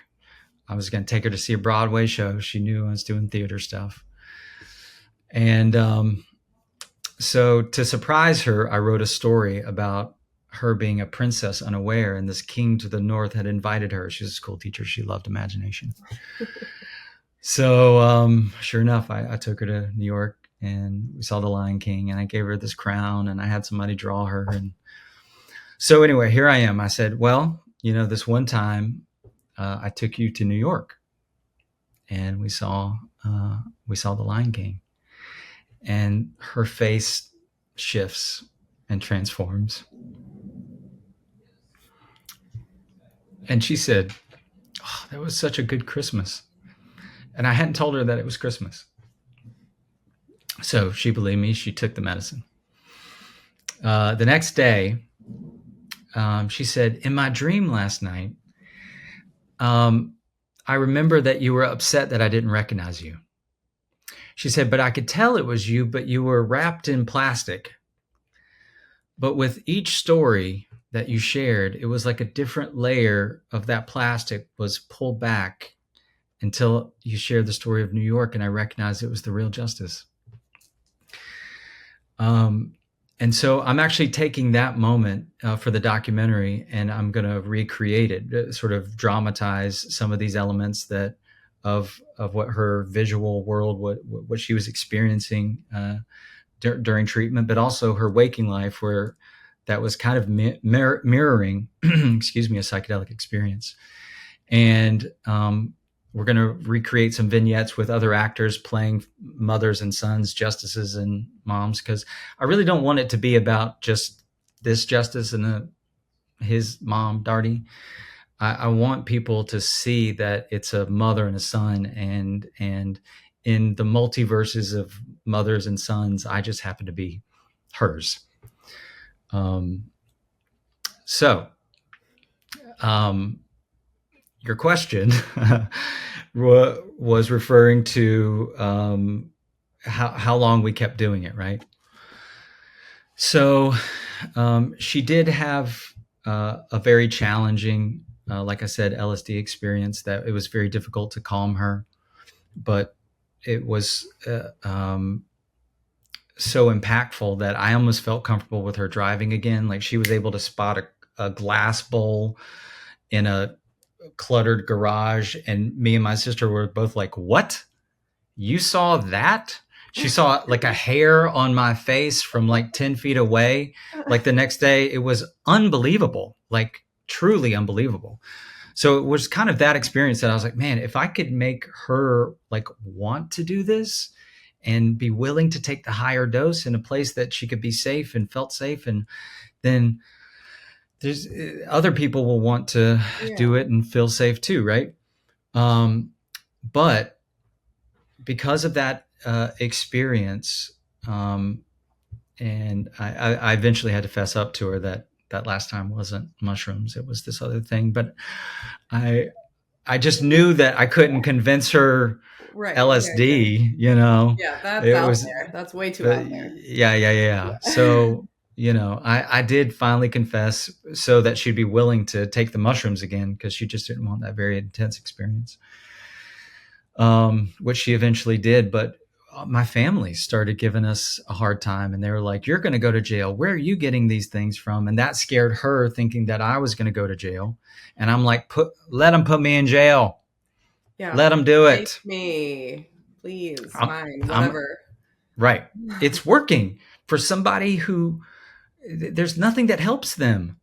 S2: I was going to take her to see a Broadway show. She knew I was doing theater stuff. And so to surprise her, I wrote a story about her being a princess unaware, and this king to the north had invited her. She was a school teacher. She loved imagination. So sure enough, I took her to New York, and we saw The Lion King, and I gave her this crown, and I had somebody draw her. And so anyway, here I am. I said, well, this one time I took you to New York, and we saw The Lion King. And her face shifts and transforms. And she said, oh, that was such a good Christmas. And I hadn't told her that it was Christmas. So she believed me. She took the medicine. The next day, she said, in my dream last night, I remember that you were upset that I didn't recognize you. She said, but I could tell it was you, but you were wrapped in plastic. But with each story that you shared, it was like a different layer of that plastic was pulled back until you shared the story of New York, and I recognized it was the real Justice. And so I'm actually taking that moment for the documentary, and I'm going to recreate it, sort of dramatize some of these elements of what her visual world, what she was experiencing during treatment, but also her waking life, where that was kind of mirroring, excuse me, a psychedelic experience. And we're going to recreate some vignettes with other actors playing mothers and sons, justices and moms, because I really don't want it to be about just this justice and his mom, Darty. I want people to see that it's a mother and a son, and in the multiverses of mothers and sons, I just happen to be hers. Your question was referring to how long we kept doing it, right? So she did have a very challenging, like I said, LSD experience that it was very difficult to calm her, but it was so impactful that I almost felt comfortable with her driving again. Like she was able to spot a glass bowl in a cluttered garage, and me and my sister were both like, "What? You saw that?" She saw like a hair on my face from like 10 feet away. Like the next day, it was unbelievable, like truly unbelievable. So it was kind of that experience that I was like, man, if I could make her like want to do this and be willing to take the higher dose in a place that she could be safe and felt safe, and then there's other people will want to
S1: Yeah.
S2: do it and feel safe too, right? Um, but because of that experience, and I eventually had to fess up to her that that last time wasn't mushrooms; it was this other thing. But I I just knew that I couldn't convince her
S1: Right. Yeah. Yeah.
S2: LSD. You know,
S1: Yeah. That's
S2: it
S1: out
S2: was,
S1: there. That's way too
S2: but
S1: out there.
S2: yeah, yeah, yeah.
S1: Yeah.
S2: So you know, I did finally confess so that she'd be willing to take the mushrooms again because she just didn't want that very intense experience, which she eventually did. But my family started giving us a hard time, and they were like, "You're going to go to jail. Where are you getting these things from?" And that scared her, thinking that I was going to go to jail. And I'm like, let them put me in jail.
S1: Yeah.
S2: Let them do
S1: Take
S2: it.
S1: me, please.
S2: I'm,
S1: Fine.
S2: I'm
S1: Whatever.
S2: right. It's working for somebody who there's nothing that helps them.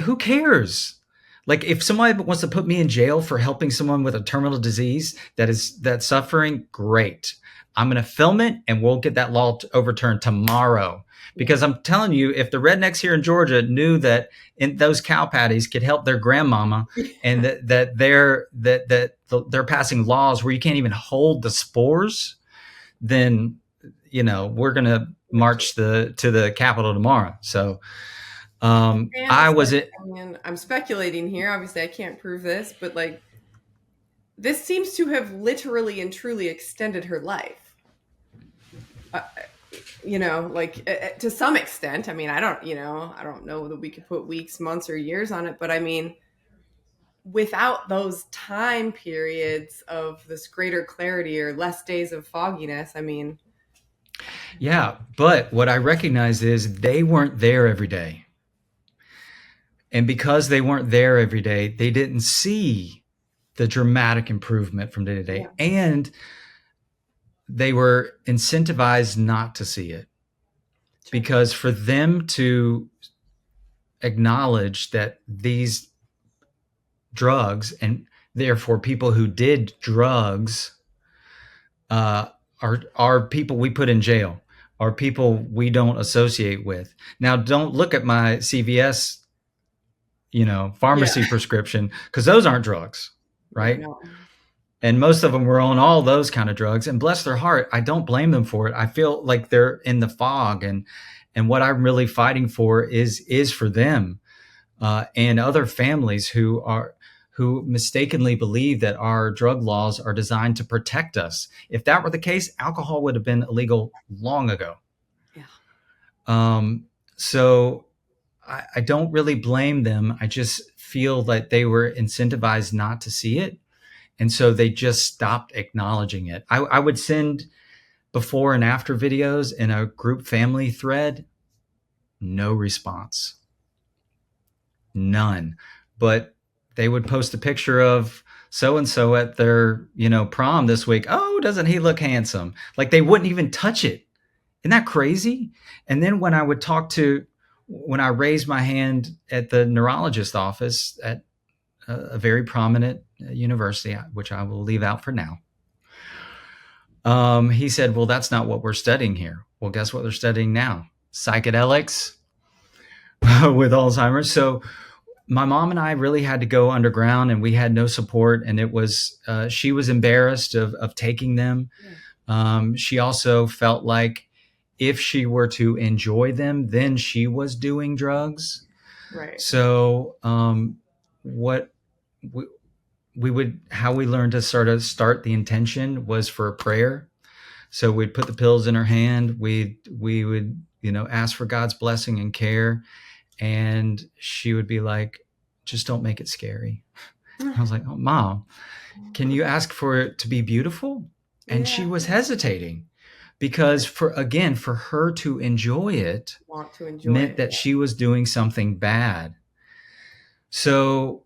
S2: Who cares? Like if somebody wants to put me in jail for helping someone with a terminal disease that's suffering, great. I'm going to film it and we'll get that law overturned tomorrow.
S1: Yeah.
S2: Because I'm telling you, if the rednecks here in Georgia knew that in those cow patties could help their grandmama, and that they're passing laws where you can't even hold the spores, then you know we're going to march to the Capitol tomorrow. So
S1: And
S2: I
S1: it's
S2: was
S1: like,
S2: it.
S1: I mean, I'm speculating here. Obviously, I can't prove this, but like, this seems to have literally and truly extended her life. Uh, like to some extent. I mean, I don't know that we could put weeks, months, or years on it, but I mean, without those time periods of this greater clarity or less days of fogginess, I mean,
S2: Yeah, but what I recognize is they weren't there every day. And because they weren't there every day, they didn't see the dramatic improvement from day to
S1: yeah,
S2: day. And they were incentivized not to see it.
S1: sure,
S2: Because for them to acknowledge that these drugs, and therefore people who did drugs, uh, are people we put in jail, are people we don't associate with. Now, don't look at my CVS,
S1: yeah,
S2: pharmacy prescription, because those aren't drugs,
S1: yeah,
S2: right?
S1: no,
S2: And most of them were on all those kind of drugs. And bless their heart, I don't blame them for it. I feel like they're in the fog, and what I'm really fighting for is for them, and other families who mistakenly believe that our drug laws are designed to protect us. If that were the case, alcohol would have been illegal long ago.
S1: yeah,
S2: Um, so I don't really blame them. I just feel that they were incentivized not to see it. And so they just stopped acknowledging it. I would send before and after videos in a group family thread, no response, none. But they would post a picture of so and so at their, prom this week. Oh, doesn't he look handsome? Like they wouldn't even touch it. Isn't that crazy? And then when I raised my hand at the neurologist office at a very prominent university, which I will leave out for now, he said, "Well, that's not what we're studying here." Well, guess what they're studying now? Psychedelics with Alzheimer's. So my mom and I really had to go underground, and we had no support. And it was she was embarrassed of taking them.
S1: yeah,
S2: She also felt like if she were to enjoy them, then she was doing drugs.
S1: right,
S2: So what we, we would how we learned to sort of start the intention was for a prayer. So we'd put the pills in her hand. We would ask for God's blessing and care, and she would be like, "Just don't make it scary." I was like, "Oh, Mom, can you ask for it to be beautiful?" And she
S1: yeah,
S2: was hesitating. because for her to enjoy it
S1: Want to enjoy
S2: meant
S1: it.
S2: that she was doing something bad. So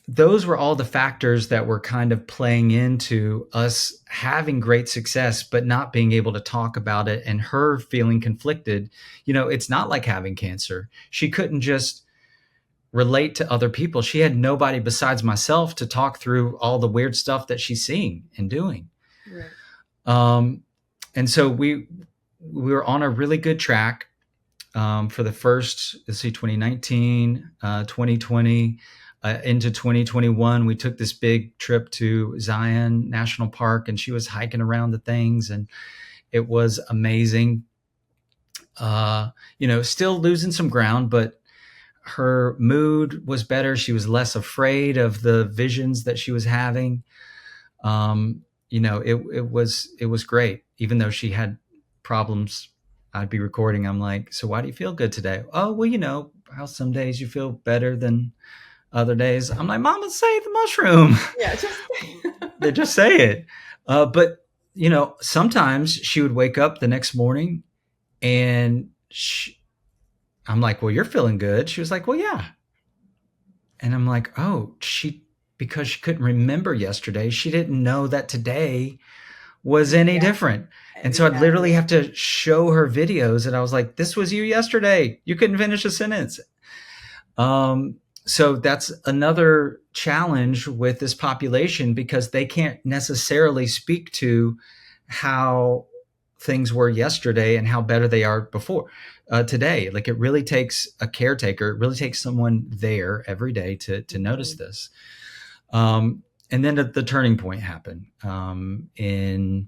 S2: those were all the factors that were kind of playing into us having great success, but not being able to talk about it, and her feeling conflicted. It's not like having cancer. She couldn't just relate to other people. She had nobody besides myself to talk through all the weird stuff that she's seeing and doing.
S1: Right.
S2: Um, and so we were on a really good track for the first, let's see, 2019, 2020, into 2021. We took this big trip to Zion National Park, and she was hiking around the things, and it was amazing. Still losing some ground, but her mood was better. She was less afraid of the visions that she was having. It was great, even though she had problems. I'd be recording. I'm like, so why do you feel good today? Oh, well, how some days you feel better than other days. I'm like, Mama, say the mushroom.
S1: Yeah, just
S2: They just say it. But sometimes she would wake up the next morning, and I'm like, well, you're feeling good. She was like, well, yeah. And I'm like, oh, because she couldn't remember yesterday, she didn't know that today was any different. And so I'd literally have to show her videos, and I was like, this was you yesterday. You couldn't finish a sentence. So that's another challenge with this population, because they can't necessarily speak to how things were yesterday and how better they are today. Like, it really takes a caretaker. It really takes someone there every day to notice this. And then the turning point happened in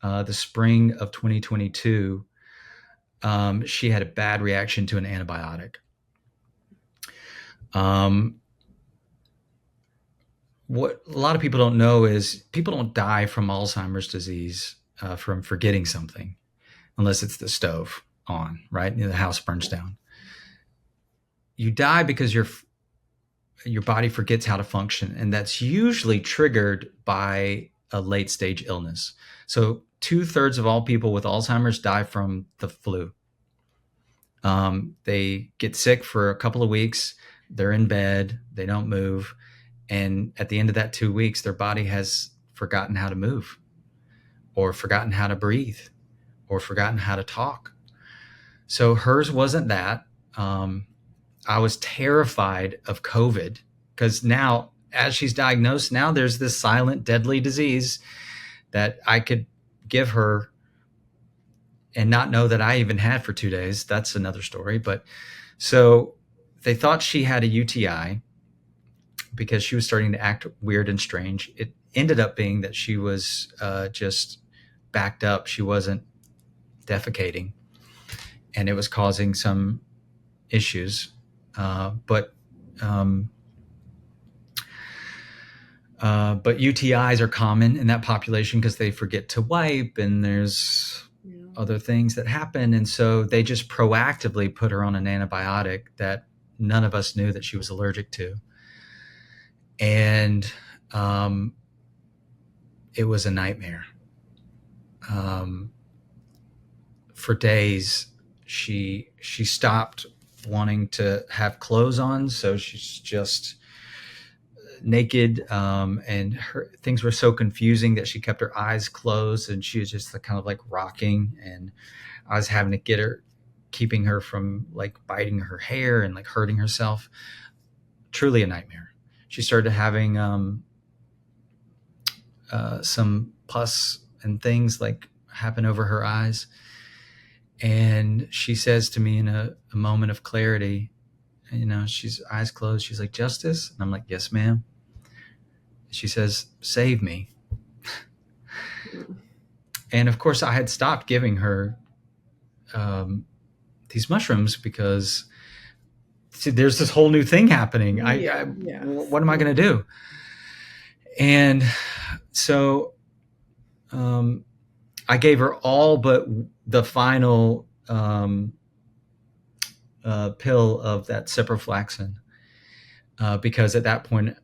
S2: the spring of 2022. She had a bad reaction to an antibiotic. What a lot of people don't know is people don't die from Alzheimer's disease from forgetting something, unless it's the stove on, right? The house burns down. You die because your body forgets how to function, and that's usually triggered by a late stage illness. So 2/3 of all people with Alzheimer's die from the flu. They get sick for a couple of weeks. They're in bed. They don't move. And at the end of that 2 weeks, their body has forgotten how to move, or forgotten how to breathe, or forgotten how to talk. So hers wasn't that. I was terrified of COVID, because now, as she's diagnosed, now there's this silent, deadly disease that I could give her and not know that I even had for 2 days. That's another story. But so they thought she had a UTI because she was starting to act weird and strange. It ended up being that she was just backed up. She wasn't defecating, and it was causing some issues. But UTIs are common in that population because they forget to wipe, and there's other things that happen. And so they just proactively put her on an antibiotic that none of us knew that she was allergic to. And it was a nightmare. For days, she stopped wanting to have clothes on, so she's just naked, and things were so confusing that she kept her eyes closed, and she was just kind of like rocking, and I was having to keeping her from like biting her hair and like hurting herself. Truly a nightmare. She started having some pus and things like happen over her eyes, and she says to me in a moment of clarity, she's eyes closed, she's like, "Justice?" And I'm like, "Yes, ma'am." She says, "Save me." And of course I had stopped giving her these mushrooms because, see, there's this whole new thing happening. What am I going to do? And so I gave her all but the final pill of that ciprofloxacin, because at that point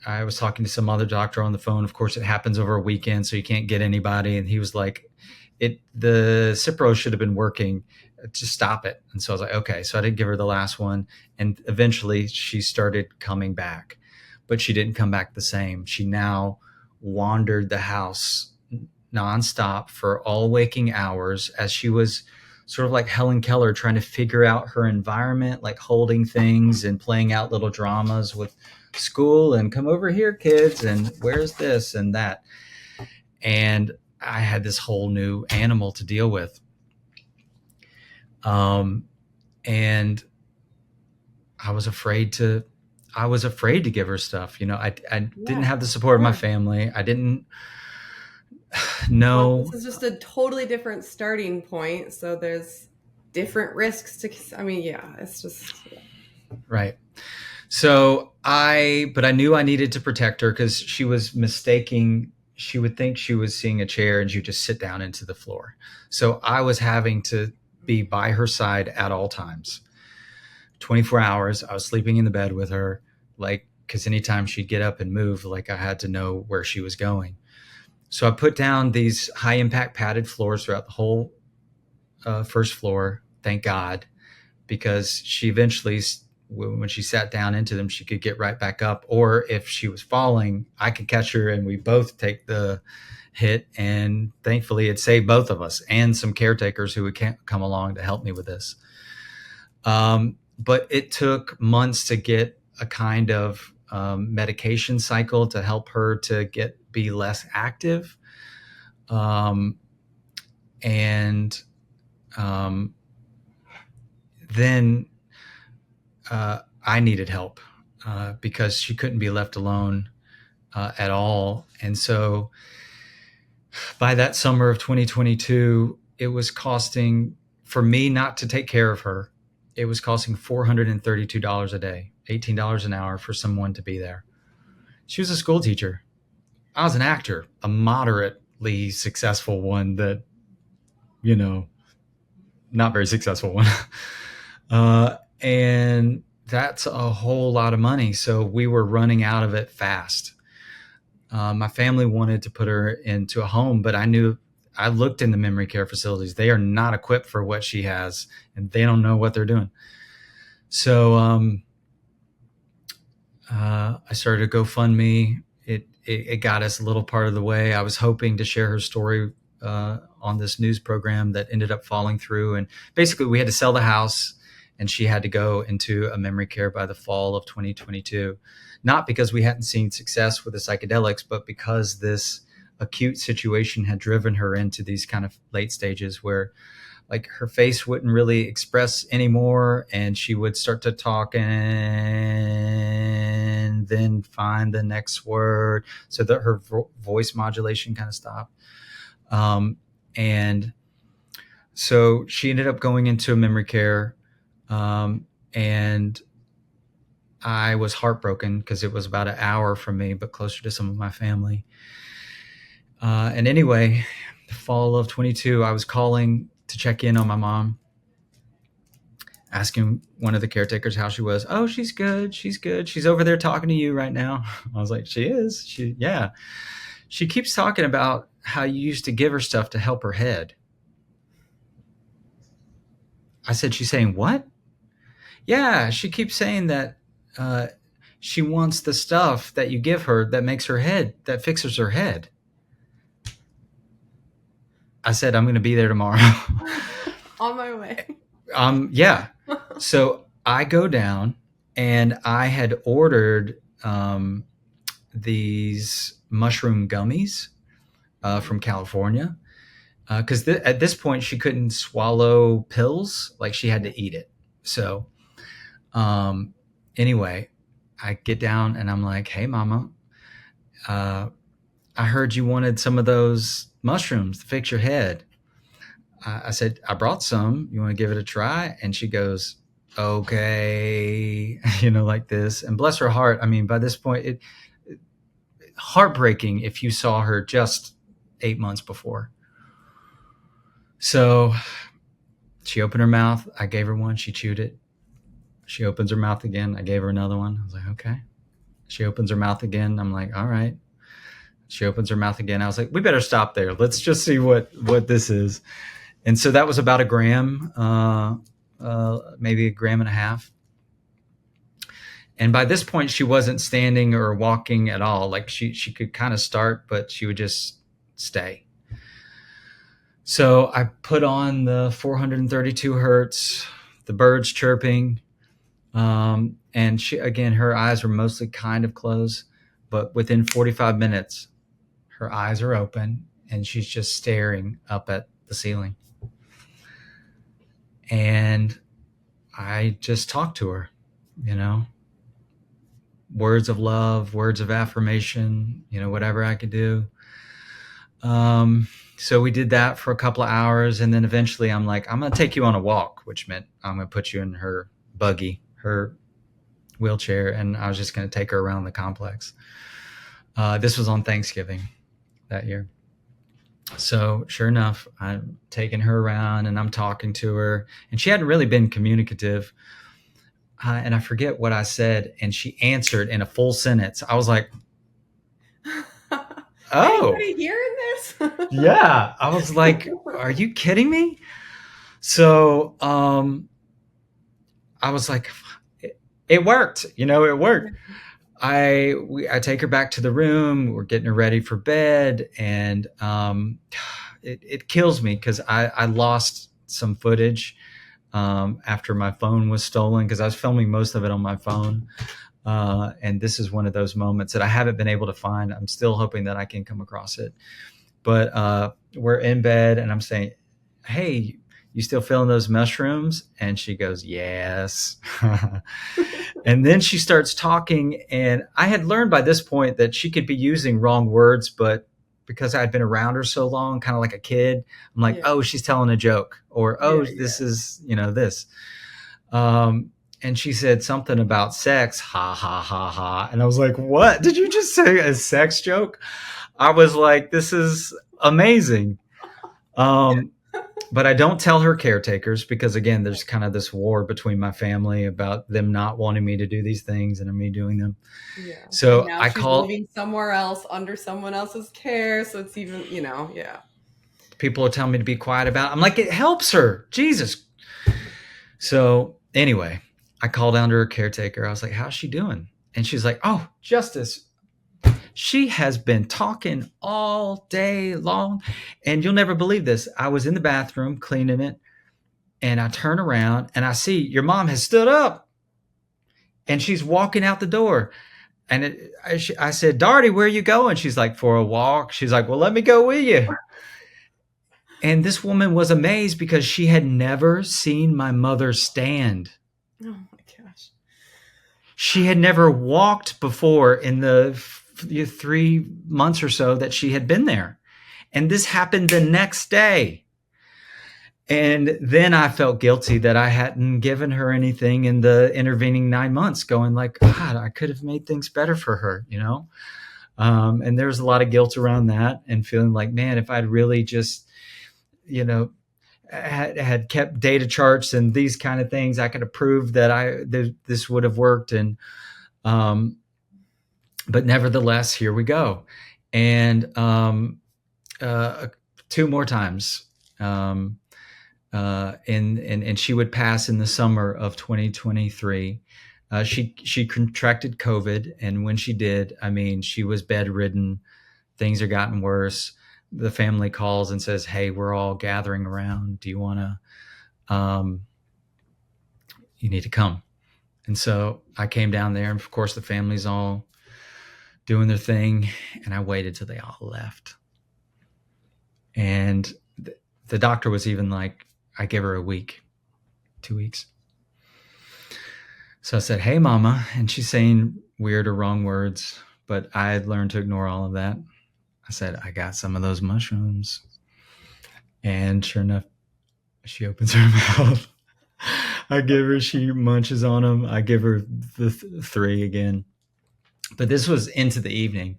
S2: I was talking to some other doctor on the phone. Of course, it happens over a weekend, so you can't get anybody. And he was like, the Cipro should have been working. Just stop it. And so I was like, okay. So I didn't give her the last one. And eventually she started coming back, but she didn't come back the same. She now wandered the house nonstop for all waking hours as she was sort of like Helen Keller trying to figure out her environment, like holding things and playing out little dramas with school and come over here, kids, and where's this and that. And I had this whole new animal to deal with. And I was afraid to give her stuff. I didn't have the support of my family. I didn't know.
S1: Well, this is just a totally different starting point. So there's different risks to, it's just.
S2: Right. So but I knew I needed to protect her because she was mistaking. She would think she was seeing a chair and she would just sit down into the floor. So I was having to be by her side at all times. 24 hours. I was sleeping in the bed with her, like, because anytime she'd get up and move, like I had to know where she was going. So I put down these high impact padded floors throughout the whole first floor. Thank God, because she eventually, when she sat down into them, she could get right back up. Or if she was falling, I could catch her and we both take the hit. And thankfully it saved both of us and some caretakers who would come along to help me with this. But it took months to get a kind of medication cycle to help her to be less active. Then I needed help because she couldn't be left alone at all. And so by that summer of 2022, it was costing, for me not to take care of her, it was costing $432 a day, $18 an hour for someone to be there. She was a school teacher. I was an actor, a moderately successful one that, not very successful one. And that's a whole lot of money. So we were running out of it fast. My family wanted to put her into a home, but I looked in the memory care facilities. They are not equipped for what she has, and they don't know what they're doing. So I started a GoFundMe. It got us a little part of the way. I was hoping to share her story on this news program that ended up falling through. And basically, we had to sell the house, and she had to go into a memory care by the fall of 2022. Not because we hadn't seen success with the psychedelics, but because this acute situation had driven her into these kind of late stages where, like, her face wouldn't really express anymore, and she would start to talk and then find the next word, so that her voice modulation kind of stopped. And so she ended up going into a memory care, and I was heartbroken because it was about an hour from me, but closer to some of my family. And anyway, the fall of 22, I was calling to check in on my mom, asking one of the caretakers how she was. Oh, she's good. She's good. She's over there talking to you right now. I was like, she is? Yeah. She keeps talking about how you used to give her stuff to help her head. I said, she's saying what? Yeah, she keeps saying that she wants the stuff that you give her that makes her head, that fixes her head. I said, I'm going to be there tomorrow.
S1: On my way.
S2: Yeah. So I go down, and I had ordered these mushroom gummies from California. Because at this point she couldn't swallow pills, like she had to eat it. So anyway, I get down and I'm like, hey, mama, I heard you wanted some of those mushrooms to fix your head. I said, I brought some. You want to give it a try? And she goes, okay, like this. And bless her heart, I mean, by this point, heartbreaking if you saw her just 8 months before. So she opened her mouth. I gave her one. She chewed it. She opens her mouth again. I gave her another one. I was like, okay. She opens her mouth again. I'm like, all right. She opens her mouth again. I was like, we better stop there. Let's just see what this is. And so that was about a gram, maybe a gram and a half. And by this point, she wasn't standing or walking at all. Like she could kind of start, but she would just stay. So I put on the 432 hertz, the birds chirping, and she, again, her eyes were mostly kind of closed, but within 45 minutes, her eyes are open and she's just staring up at the ceiling. And I just talked to her, you know, words of love, words of affirmation, you know, whatever I could do. So we did that for a couple of hours. And then eventually I'm like, I'm going to take you on a walk, which meant I'm going to put you in her buggy, her wheelchair. And I was just going to take her around the complex. This was on Thanksgiving that year. So sure enough, I'm taking her around and I'm talking to her, and she hadn't really been communicative. And I forget what I said, and she answered in a full sentence. I was like, oh,
S1: anybody hearing this?
S2: yeah. I was like, are you kidding me? So I was like, it worked. You know, it worked. I take her back to the room. We're getting her ready for bed, and it kills me because I lost some footage after my phone was stolen, because I was filming most of it on my phone. And this is one of those moments that I haven't been able to find. I'm still hoping that I can come across it. But we're in bed and I'm saying, hey, you still feeling those mushrooms? And she goes, yes. And then she starts talking. And I had learned by this point that she could be using wrong words, but because I had been around her so long, kind of like a kid, I'm like, oh, she's telling a joke, or, oh, this is, you know, this. And she said something about sex, ha, ha, ha, ha. And I was like, what? Did you just say a sex joke? I was like, this is amazing. But I don't tell her caretakers because, again, there's kind of this war between my family about them not wanting me to do these things and me doing them.
S1: Yeah.
S2: So
S1: and now
S2: I
S1: she's
S2: call
S1: living somewhere else under someone else's care. So it's even, you know, yeah.
S2: People are telling me to be quiet about it. I'm like, it helps her. Jesus. So anyway, I called down to her caretaker. I was like, how's she doing? And she's like, oh, Justice, she has been talking all day long. And you'll never believe this. I was in the bathroom cleaning it, and I turn around and I see your mom has stood up and she's walking out the door. And I said, Darty, where are you going? She's like, for a walk. She's like, well, let me go with you. And this woman was amazed because she had never seen my mother stand.
S1: Oh my gosh.
S2: She had never walked before in the 3 months or so that she had been there. And this happened the next day. And then I felt guilty that I hadn't given her anything in the intervening 9 months, going like, God, I could have made things better for her, you know? And there's a lot of guilt around that, and feeling like, man, if I'd really just, you know, had kept data charts and these kind of things, I could have proved that this would have worked. And, but nevertheless, here we go. And, 2 more times, and she would pass in the summer of 2023. She contracted COVID, and when she did, I mean, she was bedridden. Things are gotten worse. The family calls and says, hey, we're all gathering around. Do you want to, you need to come. And so I came down there, and of course the family's all doing their thing. And I waited till they all left. And the doctor was even like, I give her a week, 2 weeks. So I said, hey, mama. And she's saying weird or wrong words, but I had learned to ignore all of that. I said, I got some of those mushrooms. And sure enough, she opens her mouth. I give her, she munches on them. I give her the 3 again. But this was into the evening.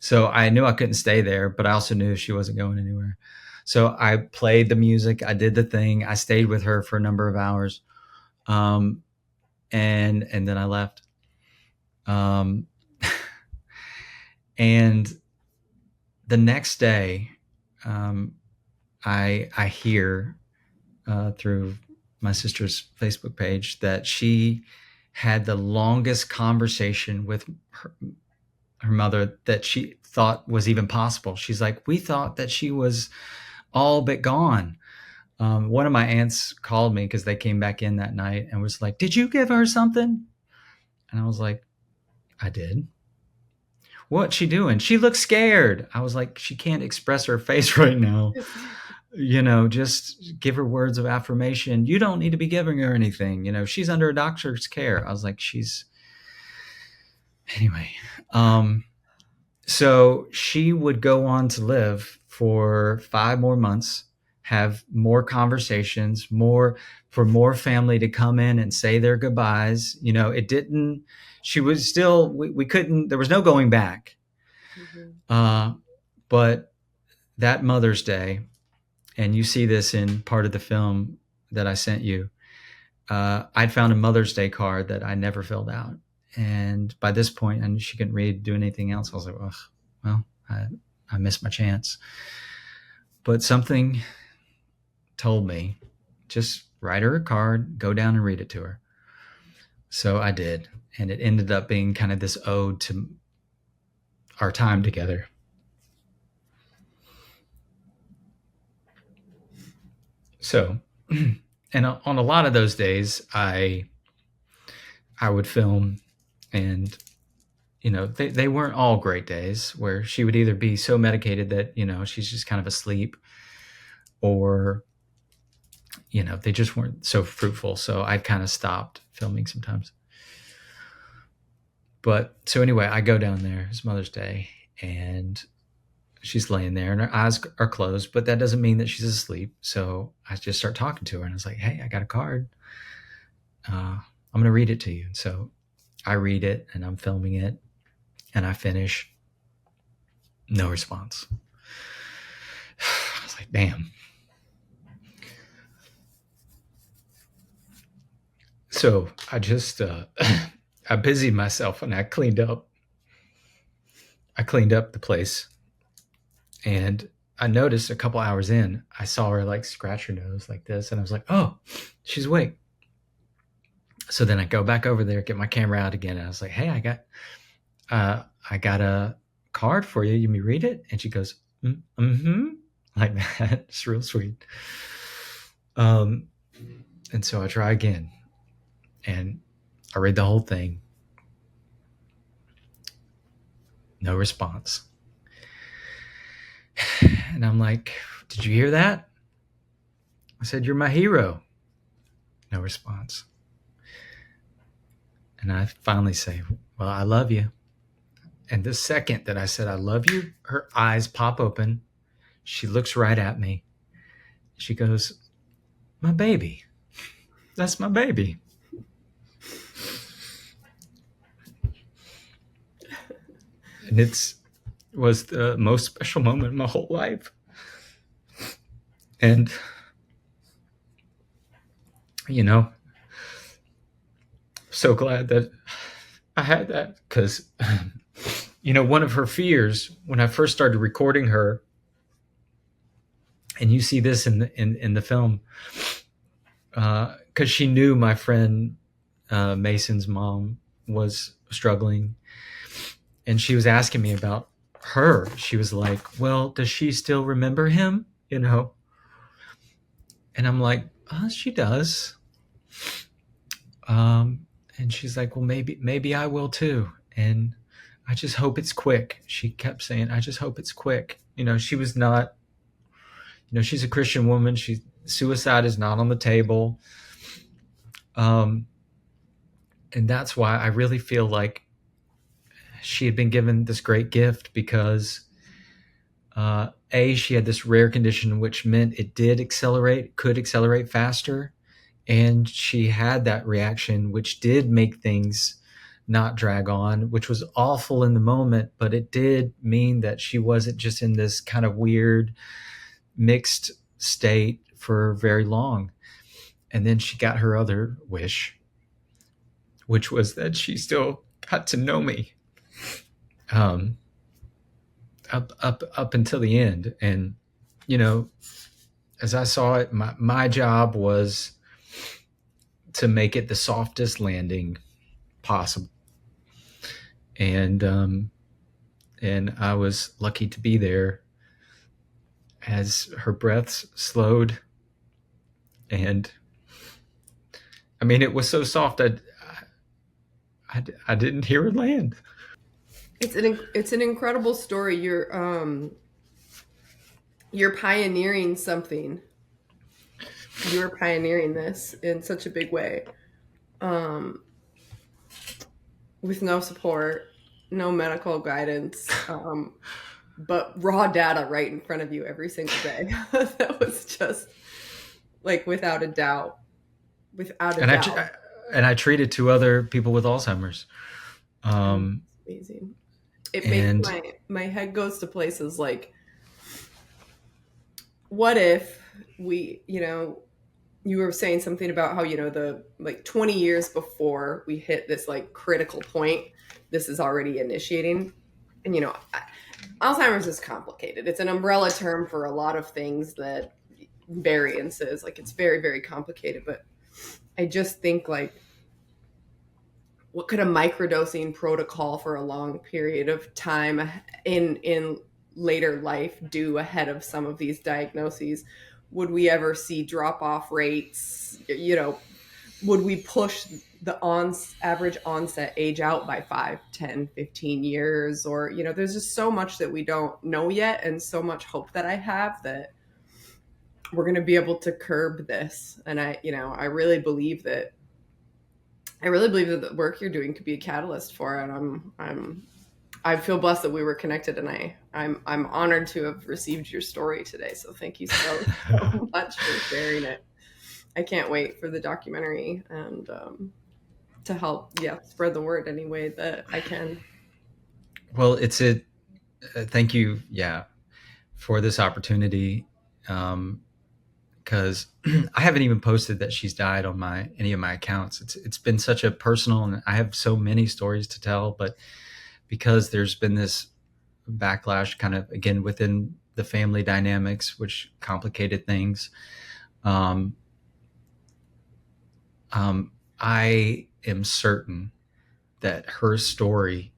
S2: So I knew I couldn't stay there, but I also knew she wasn't going anywhere. So I played the music. I did the thing. I stayed with her for a number of hours. And then I left. And the next day, um, I hear through my sister's Facebook page that she had the longest conversation with her mother that she thought was even possible. She's like, we thought that she was all but gone. One of my aunts called me because they came back in that night and was like, did you give her something? And I was like, I did. What's she doing? She looks scared. I was like, she can't express her face right now. Just give her words of affirmation. You don't need to be giving her anything. She's under a doctor's care. I was like, anyway. So she would go on to live for 5 more months, have more conversations, for more family to come in and say their goodbyes. She was still, we couldn't, there was no going back. Mm-hmm. But that Mother's Day, and you see this in part of the film that I sent you, I'd found a Mother's Day card that I never filled out. And by this point, I knew she couldn't read, do anything else. I was like, well, I missed my chance. But something told me, just write her a card, go down and read it to her. So I did. And it ended up being kind of this ode to our time together. So, and on a lot of those days, I would film, and they weren't all great days, where she would either be so medicated that she's just kind of asleep, or they just weren't so fruitful. So I kind of stopped filming sometimes. But so anyway, I go down there. It's Mother's Day, and she's laying there and her eyes are closed, but that doesn't mean that she's asleep. So I just start talking to her, and I was like, hey, I got a card. I'm going to read it to you. And so I read it, and I'm filming it, and I finish. No response. I was like, damn. So I just, I busied myself, and I cleaned up the place. And I noticed a couple hours in, I saw her like scratch her nose like this. And I was like, oh, she's awake. So then I go back over there, get my camera out again. And I was like, hey, I got a card for you. You may read it? And she goes, mm-hmm. Like that. It's real sweet. And so I try again, and I read the whole thing. No response. And I'm like, did you hear that? I said, you're my hero. No response. And I finally say, well, I love you. And the second that I said, I love you, her eyes pop open. She looks right at me. She goes, my baby. That's my baby. And it was the most special moment in my whole life. And, so glad that I had that, because, one of her fears when I first started recording her, and you see this in the film, because she knew my friend Mason's mom was struggling, and she was asking me about her. She was like, well, does she still remember him? And I'm like, she does. And she's like, well, maybe I will too. And I just hope it's quick. She kept saying, I just hope it's quick. She was not, she's a Christian woman. Suicide is not on the table. And that's why I really feel like she had been given this great gift, because she had this rare condition, which meant it could accelerate faster. And she had that reaction, which did make things not drag on, which was awful in the moment, but it did mean that she wasn't just in this kind of weird mixed state for very long. And then she got her other wish, which was that she still got to know me. up until the end. And, you know, as I saw it, my job was to make it the softest landing possible. And I was lucky to be there as her breaths slowed. And I mean, it was so soft. I didn't hear her land.
S1: It's an incredible story. You're pioneering something. You're pioneering this in such a big way, um, with no support, no medical guidance, but raw data right in front of you every single day. That was just like without a
S2: And
S1: doubt.
S2: I treated two other people with Alzheimer's. Um,
S1: It's amazing. It makes
S2: and
S1: my head goes to places like, what if you were saying something about how, the like 20 years before we hit this like critical point, this is already initiating. And Alzheimer's is complicated. It's an umbrella term for a lot of things, that variances, like it's very, very complicated. But I just think, like, what could a microdosing protocol for a long period of time in later life do ahead of some of these diagnoses? Would we ever see drop off rates? Would we push the average onset age out by 5, 10, 15 years? Or, there's just so much that we don't know yet, and so much hope that I have that we're going to be able to curb this. And I really believe that the work you're doing could be a catalyst for it. I feel blessed that we were connected, and I'm honored to have received your story today. So thank you so much for sharing it. I can't wait for the documentary, and to help spread the word any way that I can.
S2: well, thank you, for this opportunity. Because I haven't even posted that she's died on any of my accounts. It's been such a personal, and I have so many stories to tell, but because there's been this backlash kind of again within the family dynamics, which complicated things. I am certain that her story,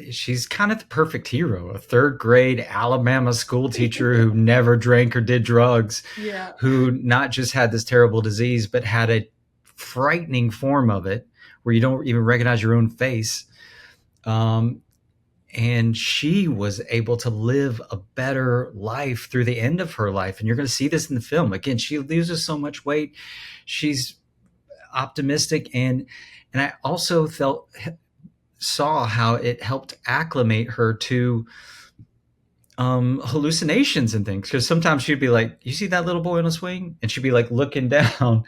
S2: she's kind of the perfect hero, a third grade Alabama school teacher who never drank or did drugs,
S1: Yeah.
S2: who not just had this terrible disease, but had a frightening form of it where you don't even recognize your own face. And she was able to live a better life through the end of her life. And you're going to see this in the film. Again, she loses so much weight. She's optimistic. And I also saw how it helped acclimate her to hallucinations and things. Because sometimes she'd be like, you see that little boy on a swing? And she'd be like looking down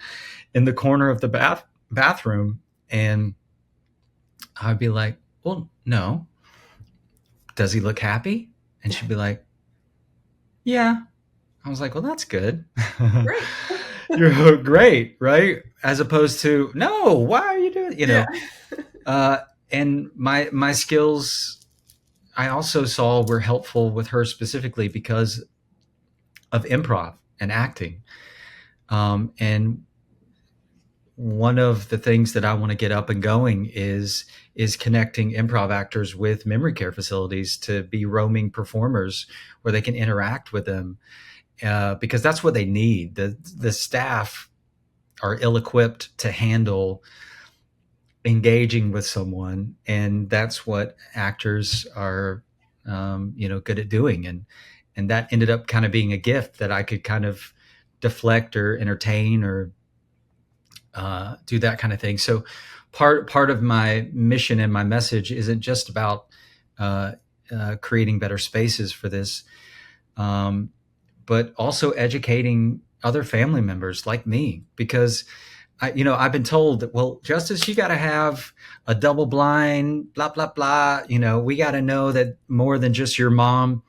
S2: in the corner of the bathroom. And I'd be like, well, no. Does he look happy? And she'd be like, yeah. I was like, well, that's good.
S1: Great.
S2: You're great, right? As opposed to, no, why are you doing, and my skills, I also saw, were helpful with her specifically because of improv and acting. And one of the things that I want to get up and going is connecting improv actors with memory care facilities to be roaming performers where they can interact with them, because that's what they need. The staff are ill-equipped to handle engaging with someone, and that's what actors are good at doing. And that ended up kind of being a gift that I could kind of deflect or entertain or do that kind of thing. So part of my mission and my message isn't just about creating better spaces for this, but also educating other family members like me, because I've been told that, well, Justice, you got to have a double blind, blah, blah, blah. We got to know that more than just your mom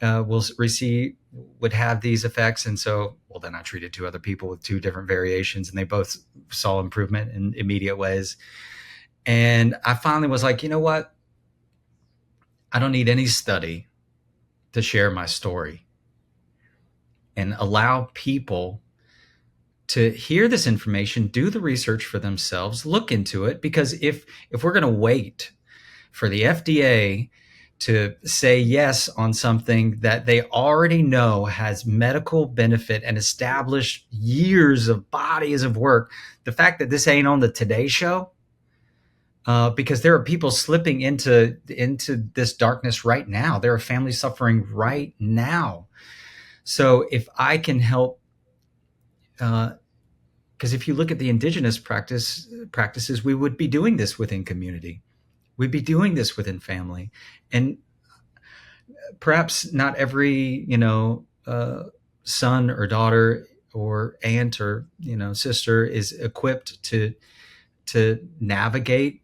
S2: would have these effects. And so, well, then I treated two other people with two different variations, and they both saw improvement in immediate ways. And I finally was like, you know what? I don't need any study to share my story, and allow people to hear this information, do the research for themselves, look into it. Because if we're going to wait for the FDA to say yes on something that they already know has medical benefit and established years of bodies of work, the fact that this ain't on the Today Show, because there are people slipping into this darkness right now. There are families suffering right now. So if I can help, because if you look at the indigenous practices, we would be doing this within community. We'd be doing this within family, and perhaps not every son or daughter or aunt or sister is equipped to navigate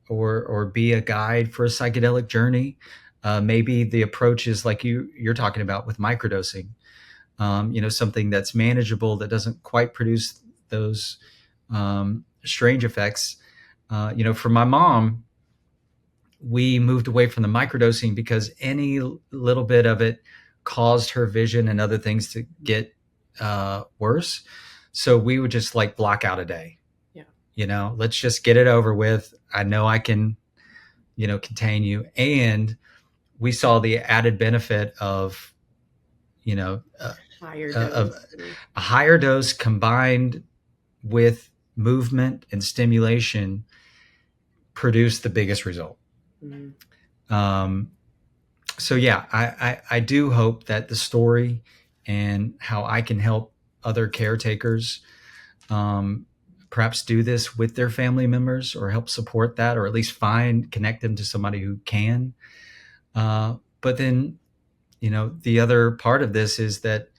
S2: or be a guide for a psychedelic journey. Maybe the approach is like you're talking about with microdosing. Something that's manageable, that doesn't quite produce those strange effects. For my mom, we moved away from the microdosing because any little bit of it caused her vision and other things to get worse. So we would just like block out a day.
S1: Yeah.
S2: Let's just get it over with. I know I can, contain you. And we saw the added benefit of,
S1: Higher
S2: of
S1: dose.
S2: a higher dose combined with movement and stimulation produced the biggest result.
S1: Mm.
S2: So yeah, I do hope that the story and how I can help other caretakers perhaps do this with their family members, or help support that, or at least connect them to somebody who can. But then, the other part of this is that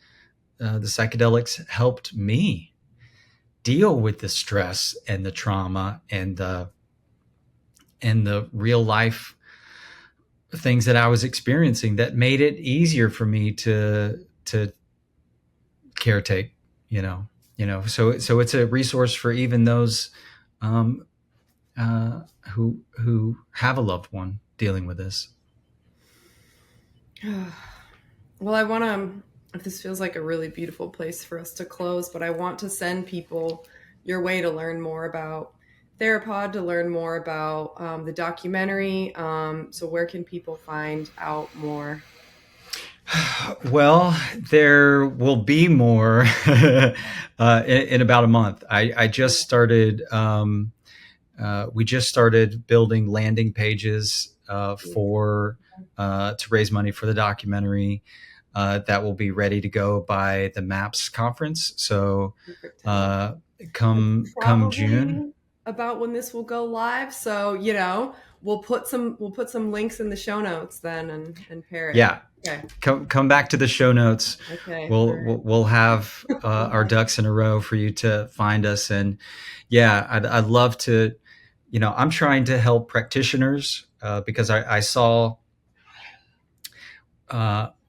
S2: the psychedelics helped me deal with the stress and the trauma and the real life things that I was experiencing, that made it easier for me to caretake, so it's a resource for even those who have a loved one dealing with this.
S1: Well, I want to, if this feels like a really beautiful place for us to close, but I want to send people your way to learn more about Therapod, to learn more about the documentary. So where can people find out more?
S2: Well, there will be more in about a month. I just started. We just started building landing pages for to raise money for the documentary. That will be ready to go by the MAPS conference. So come June.
S1: About when this will go live. So we'll put some links in the show notes then and pair it.
S2: Yeah.
S1: Okay.
S2: Come back to the show notes.
S1: Okay.
S2: We'll have our ducks in a row for you to find us. And yeah, I'd love to. I'm trying to help practitioners because I saw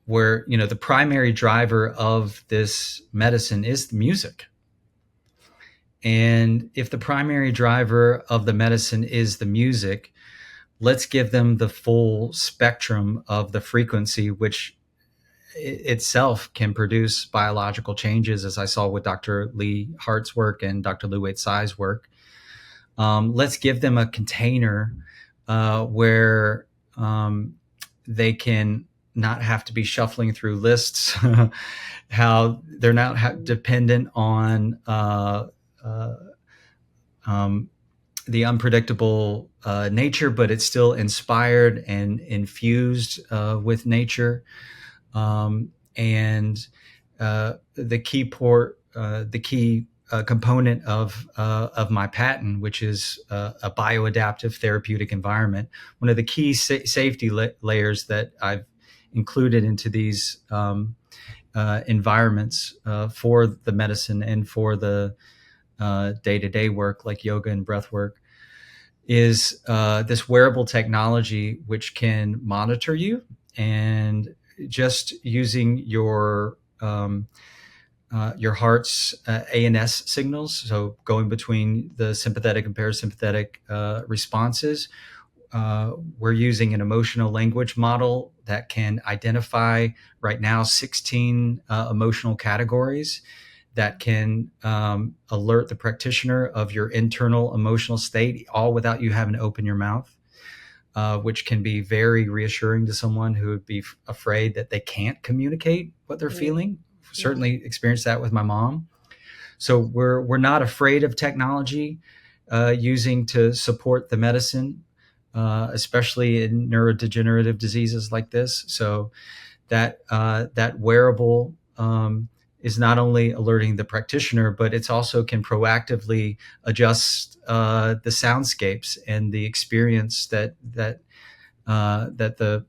S2: where the primary driver of this medicine is the music. And if the primary driver of the medicine is the music, let's give them the full spectrum of the frequency, which itself can produce biological changes, as I saw with Dr. Lee Hart's work and Dr. Lou Wei Tsai's work. Let's give them a container where they can not have to be shuffling through lists, how they're not dependent on the unpredictable nature, but it's still inspired and infused with nature. And the key component of my patent, which is a bioadaptive therapeutic environment. One of the key safety layers that I've included into these environments for the medicine and for the day-to-day work like yoga and breath work is this wearable technology which can monitor you, and just using your heart's ANS signals, so going between the sympathetic and parasympathetic responses, we're using an emotional language model that can identify right now 16 emotional categories that can alert the practitioner of your internal emotional state, all without you having to open your mouth, which can be very reassuring to someone who would be afraid that they can't communicate what they're feeling. Certainly experienced that with my mom. So we're not afraid of technology using to support the medicine, especially in neurodegenerative diseases like this. So that wearable is not only alerting the practitioner, but it's also can proactively adjust the soundscapes and the experience that the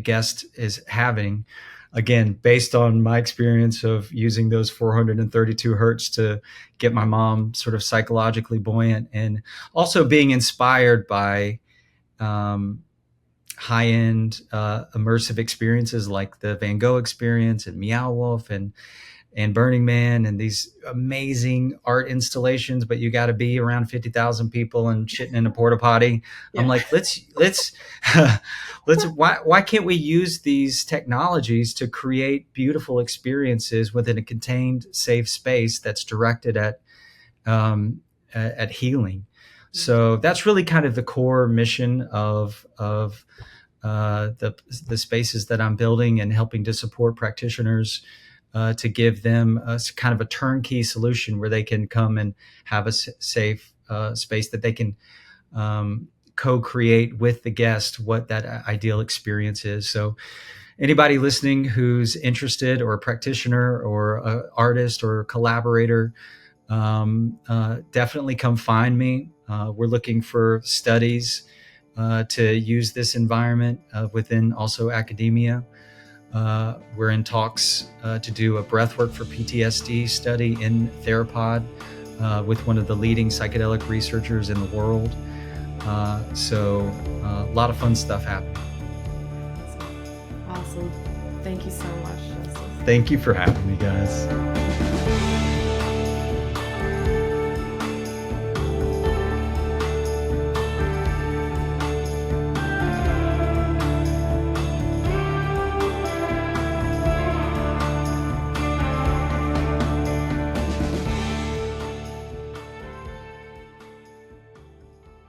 S2: guest is having. Again, based on my experience of using those 432 hertz to get my mom sort of psychologically buoyant, and also being inspired by high-end immersive experiences like the Van Gogh experience and Meow Wolf and Burning Man and these amazing art installations, but you got to be around 50,000 people and shitting in a porta potty. Yeah. I'm like, let's why can't we use these technologies to create beautiful experiences within a contained, safe space that's directed at healing? So that's really kind of the core mission of the spaces that I'm building and helping to support practitioners to give them kind of a turnkey solution where they can come and have a safe space that they can co-create with the guest what that ideal experience is. So anybody listening who's interested, or a practitioner or an artist or a collaborator, definitely come find me. We're looking for studies to use this environment within also academia. We're in talks to do a breathwork for PTSD study in Therapod with one of the leading psychedelic researchers in the world. So a lot of fun stuff happening.
S1: Awesome. Thank you so much, Justice.
S2: Thank you for having me, guys.